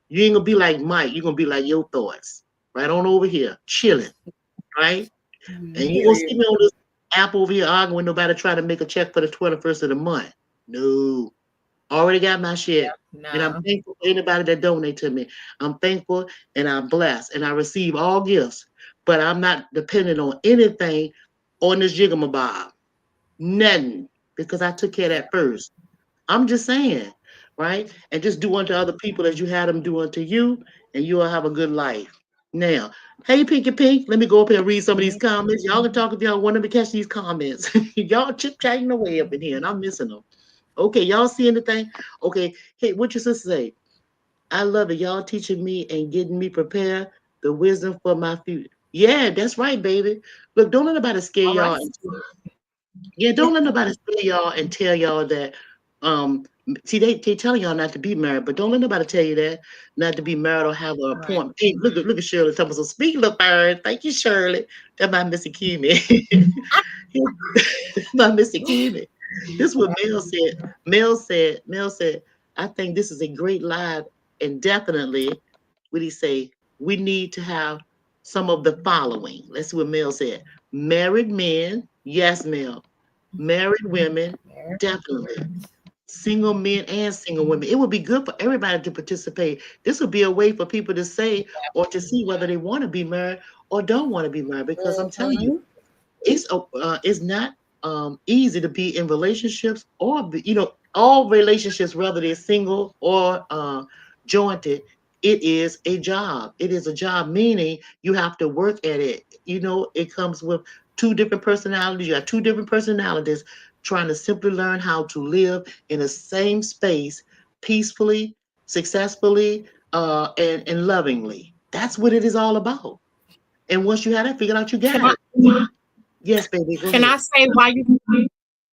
you ain't gonna be like Mike. You're gonna be like your thoughts, right on over here, chilling, right? And you gonna see Period. me on this app over here arguing with nobody trying to make a check for the 21st of the month. No, already got my shit. And I'm No. thankful for anybody that donate to me. I'm thankful and I'm blessed and I receive all gifts, but I'm not dependent on anything on this jigamabob. Nothing. Because I took care of that first. I'm just saying, right? And just do unto other people as you had them do unto you, and you'll have a good life. Now, hey, Pinky Pink, let me go up here and read some of these comments. Y'all can talk if y'all want to catch these comments. Y'all chip chatting away up in here, and I'm missing them. Okay, y'all see anything? Okay, hey, what your sister say? I love it. Y'all teaching me and getting me prepared the wisdom for my future. Yeah, that's right, baby. Look, don't let nobody scare All y'all. right. Yeah, don't let nobody scare y'all and tell y'all that. See, they telling y'all not to be married, but don't let nobody tell you that not to be married or have an Right. appointment. Hey, look at Shirley. Talking so speaking of bird, thank you, Shirley. That's my Missy Kimmy. My Missy Kimmy. This is what Mel said. Mel said, I think this is a great live and definitely, what he say, we need to have some of the following. Let's see what Mel said. Married men, yes, Mel. Married women, There. definitely. Single men and single women. It would be good for everybody to participate. This would be a way for people to say or to see whether they want to be married or don't want to be married. Because I'm telling you, Mhm. it's not easy to be in relationships or all relationships, whether they're single or jointed. It is a job. It is a job, meaning you have to work at it. It comes with two different personalities. You have two different personalities trying to simply learn how to live in the same space peacefully, successfully, and lovingly. That's what it is all about. And once you have that figured out, you Can got I it. Yes, baby, go can ahead. I say why you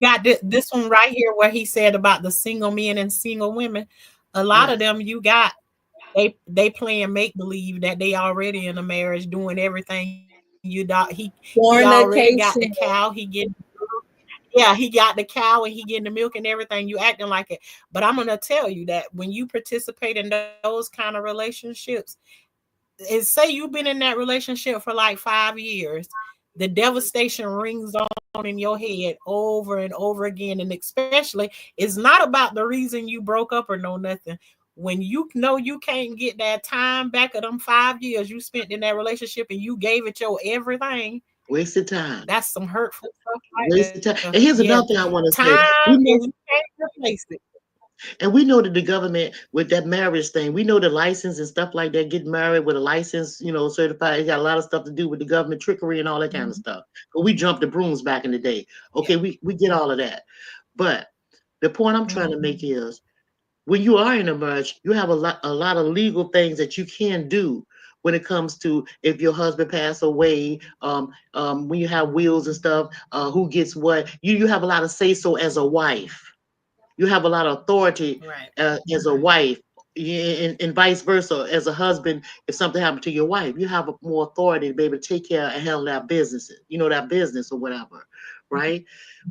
got this one right here where he said about the single men and single women? A lot of Yes. them you got they playing make believe that they already in a marriage doing everything he already got the cow, he Fornication. getting yeah, he got the cow and he getting the milk and everything. You acting like it. But I'm gonna tell you that when you participate in those kind of relationships, and say you've been in that relationship for like 5 years, the devastation rings on in your head over and over again. And especially, it's not about the reason you broke up or no nothing. When you know you can't get that time back of them 5 years you spent in that relationship and you gave it your everything, Wasted time. that's some hurtful stuff right there. Wasted time. And Yeah. here's another thing I want to say. Time We is you know, can't replace it. and we know that the government with that marriage thing, we know the license and stuff like that, getting married with a license, certified, it got a lot of stuff to do with the government trickery and all that kind of Mhm. stuff. But we jumped the brooms back in the day. Yeah. Okay, we get all of that. But the point I'm trying to Mhm. make is when you are in a marriage, you have a lot of legal things that you can do when it comes to if your husband passed away, when you have wills and stuff, who gets what. You have a lot of say so as a wife. You have a lot of authority Right. as a wife, and vice versa as a husband. If something happened to your wife, you have more authority to be able to take care and handle that business, that business or whatever, right?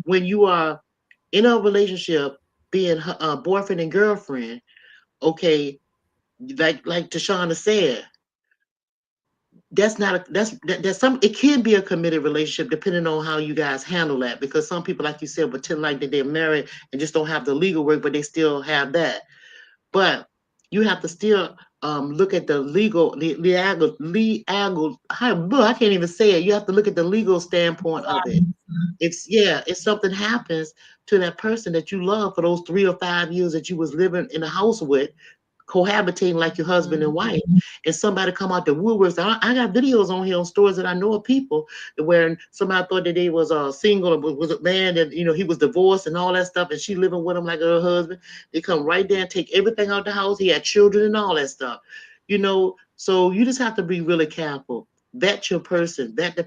When you are in a relationship, being boyfriend and girlfriend, okay, like Tashana said, that's not that's some, it can be a committed relationship depending on how you guys handle that, because some people, like you said, pretend like that they're married and just don't have the legal work, but they still have that. But you have to still look at the legal, I can't even say it. You have to look at the legal standpoint of it. It's, yeah, if something happens to that person that you love for those 3 or 5 years that you was living in a house with, cohabitating like your husband and Mhm. wife, and somebody come out the woodworks. I got videos on here on stories that I know of people where somebody thought that they was single, or was a man that, he was divorced and all that stuff, and she living with him like her husband. They come right there and take everything out the house. He had children and all that stuff, so you just have to be really careful. Vet the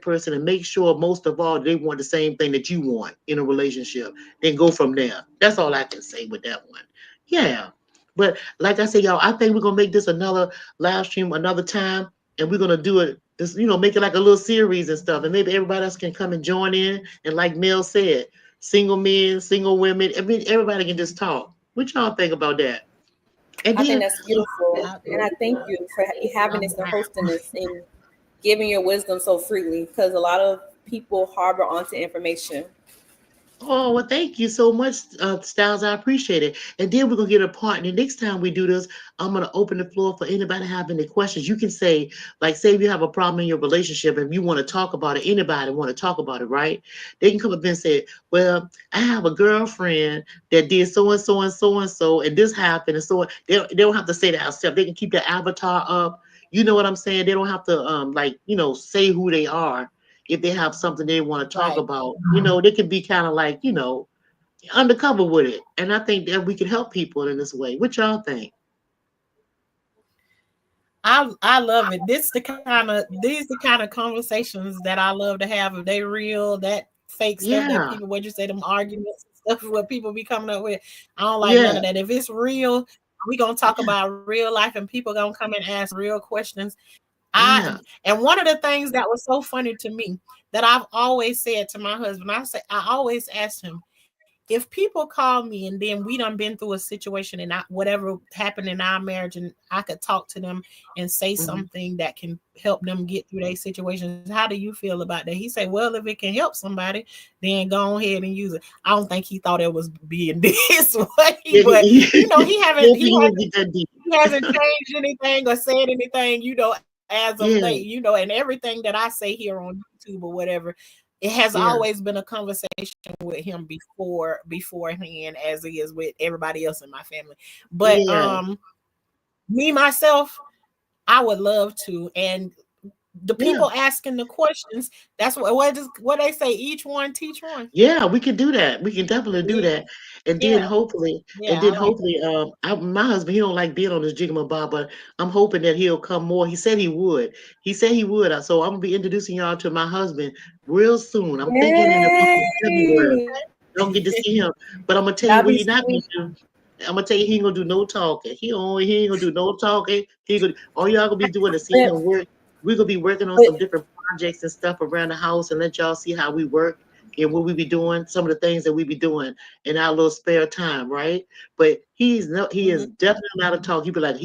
person, and make sure, most of all, they want the same thing that you want in a relationship. Then go from there. That's all I can say with that one. Yeah. But like I said, y'all, I think we're gonna make this another live stream another time, and we're gonna do it. This, make it like a little series and stuff, and maybe everybody else can come and join in. And like Mel said, single men, single women, I mean, everybody can just talk. What y'all think about that? And I think then, that's beautiful, I, and I thank you for having this and hosting this and giving your wisdom so freely, because a lot of people harbor onto information. oh, well, thank you so much, Styles. I appreciate it. And then we're gonna get a partner. Next time we do this, I'm gonna open the floor for anybody have any questions. You can say, like, say if you have a problem in your relationship and you want to talk about it, anybody want to talk about it, right? They can come up and say, well, I have a girlfriend that did so and so and so and so, and this happened, and so on. They don't have to say that ourselves. They can keep their avatar up. You know what I'm saying? They don't have to like, say who they are. If they have something they want to talk right. about, they could be kind of like, undercover with it. And I think that we can help people in this way. What y'all think? I love it. These the kind of conversations that I love to have. If they real, that fake stuff that Yeah, people, what you say, them arguments and stuff, what people be coming up with. I don't like none yeah, of that. If it's real, we gonna talk about real life, and people gonna come and ask real questions. I yeah. and one of the things that was so funny to me that I've always said to my husband, I always asked him, if people call me and then we done been through a situation and whatever happened in our marriage, and I could talk to them and say Hmm. something that can help them get through their situations, how do you feel about that? He said, well, if it can help somebody, then go ahead and use it. I don't think he thought it was being this way, Yeah, but he, he haven't don't he think he hasn't get that deep. he hasn't changed anything or said anything, as of late, Yeah, and everything that I say here on YouTube or whatever, it has yeah, always been a conversation with him beforehand, as it is with everybody else in my family. But yeah, me myself, I would love to. And the yeah. people asking the questions, that's what they say, each one teach one. Yeah, we can do that. We can definitely do Yeah, that. And then yeah, hopefully, and yeah, then I like hopefully, my husband, he don't like being on this jigamabob, but I'm hoping that he'll come more. He said he would. He said he would. So I'm gonna be introducing y'all to my husband real soon. I'm thinking in the month of February. Yay! Don't get to see him, but I'm gonna tell you That'll what be he not gonna sweet. do. I'm gonna tell you he ain't gonna do no talking. He ain't gonna do no talking. All y'all gonna be doing is seeing But, him work. We're gonna be working on but some different projects and stuff around the house, and let y'all see how we work and what we be doing, some of the things that we be doing in our little spare time, right? But he is Mhm. definitely not a talk. He was like,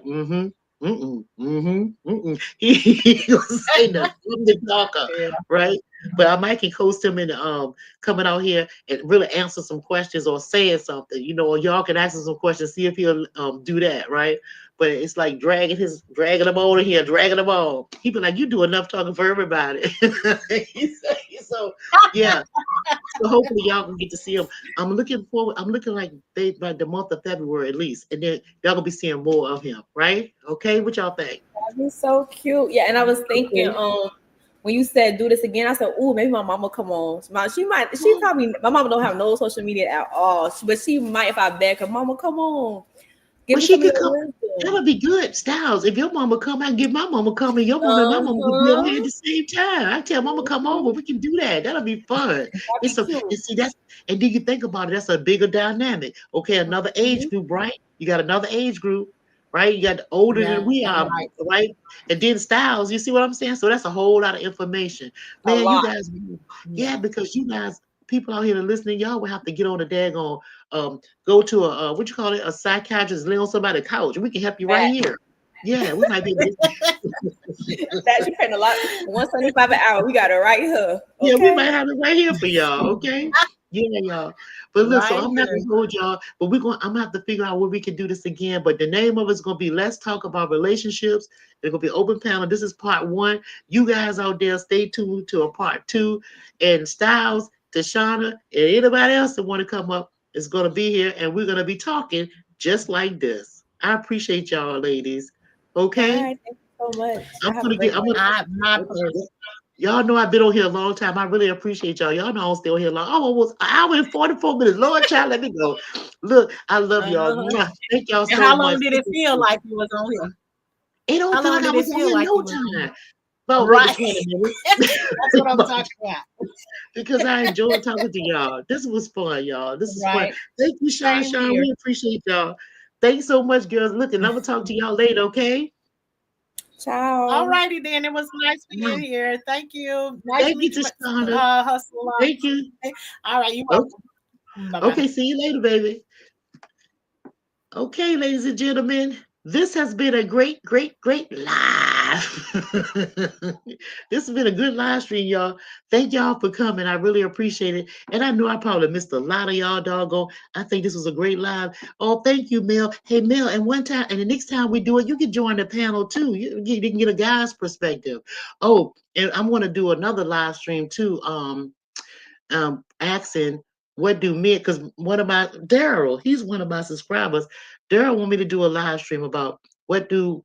mm-hmm. Mm-mm, mm-hmm, mm-mm. He was saying the talker, Yeah. right? But I might can coast him in coming out here and really answer some questions or saying something, or y'all can ask him some questions, see if he'll do that, right? But it's like dragging him on here, dragging him on. He be like, you do enough talking for everybody. So yeah. So hopefully y'all can get to see him. I'm looking forward. I'm looking like by the month of February at least, and then y'all gonna be seeing more of him, right? Okay, what y'all think? that'd be so cute. Yeah, and I was thinking, Okay. when you said do this again, I said, "Ooh, maybe my mama come on." She Oh, probably. My mama don't have no social media at all, but she might if I beg her. Mama, come on, give well, me she some of could your come. That wisdom. would be good, Styles. If your mama come, I give my mama come, and your mama and my mama could be on here at Uh-huh. the same time. I tell mama come over, we can do that. That'll be fun. That'd be It's a cute. and see that's and then you think about it, that's a bigger dynamic. Okay, another age Mhm. group, right? You got another age group, right? You got the older than Yeah, we are, right. right? And then Styles, you see what I'm saying? So that's a whole lot of information, A man. You lot. guys, Yeah. yeah, because you guys. people out here that listening, y'all will have to get on the daggone, go to a, what you call it, a psychiatrist, lay on somebody's couch. We can help you right That here. Yeah, we might be able to. that you paying a lot. 175 an hour. We got it right here. Yeah, we might Okay. have it right here for y'all, okay? Yeah, y'all. But look, so Right I'm not here. gonna hold y'all, but I'm gonna have to figure out where we can do this again. But the name of it's gonna be Let's Talk About Relationships. It's gonna be open panel. This is part one. You guys out there, stay tuned to a part two. And Styles, Tashana, and anybody else that want to come up is gonna be here, and we're gonna be talking just like this. I appreciate y'all, ladies. All Okay, right. Thank you so much. I'm Y'all have a gonna get. great I'm night. gonna. My Okay. Y'all know I've been on here a long time. I really appreciate y'all. Y'all know I don't stay on here long. Oh, almost an hour and 44 minutes. Lord, child, let me go. Look, I love y'all. uh-huh. Mwah. Thank y'all And so how long much. did it feel like you was on here? It don't How feel long like I did it was on feel here like no you was on time. here? About maybe Right. 20 minutes. That's what I'm talking about. Because I enjoyed talking to y'all. This was fun, y'all. This is fun. Right. Thank you, Sean. Same Sean, here. we appreciate y'all. Thanks so much, girls. Look, and I'm gonna talk to y'all later, okay? All Ciao. righty then. It was nice being Mwah. here. Thank you. Nice to Thank you, meet you, Tashana. Hustle Up. Thank you. All right, you're Okay, welcome. Bye bye. okay, see you later, baby. Okay, ladies and gentlemen, this has been a great, great, great live. This has been a good live stream, y'all. Thank y'all for coming. I really appreciate it. And I know I probably missed a lot of y'all, doggone. I think this was a great live. Oh, thank you, Mel. Hey, Mel, and one time, and the next time we do it, you can join the panel too. You can get a guy's perspective. Oh, and I'm going to do another live stream too. Asking what do men, because one of my Daryl, he's one of my subscribers. Daryl want me to do a live stream about what do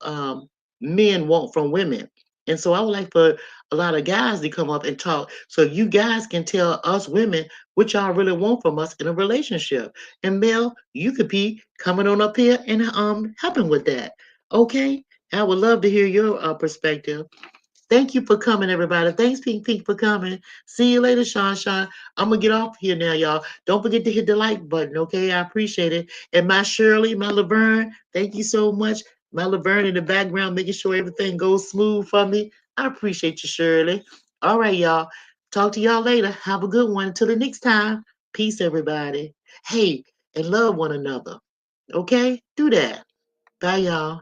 men want from women. And so I would like for a lot of guys to come up and talk so you guys can tell us women what y'all really want from us in a relationship. And Mel, you could be coming on up here and helping with that. Okay? I would love to hear your perspective. Thank you for coming, everybody. Thanks, Pink Pink, for coming. See you later, Sean Sean. I'm gonna get off here now, y'all. Don't forget to hit the like button, okay? I appreciate it. And my Shirley, my Laverne, thank you so much. My Laverne in the background, making sure everything goes smooth for me. I appreciate you, Shirley. All right, y'all. Talk to y'all later. Have a good one. Until the next time. Peace, everybody. Hey, and love one another. Okay? Do that. Bye, y'all.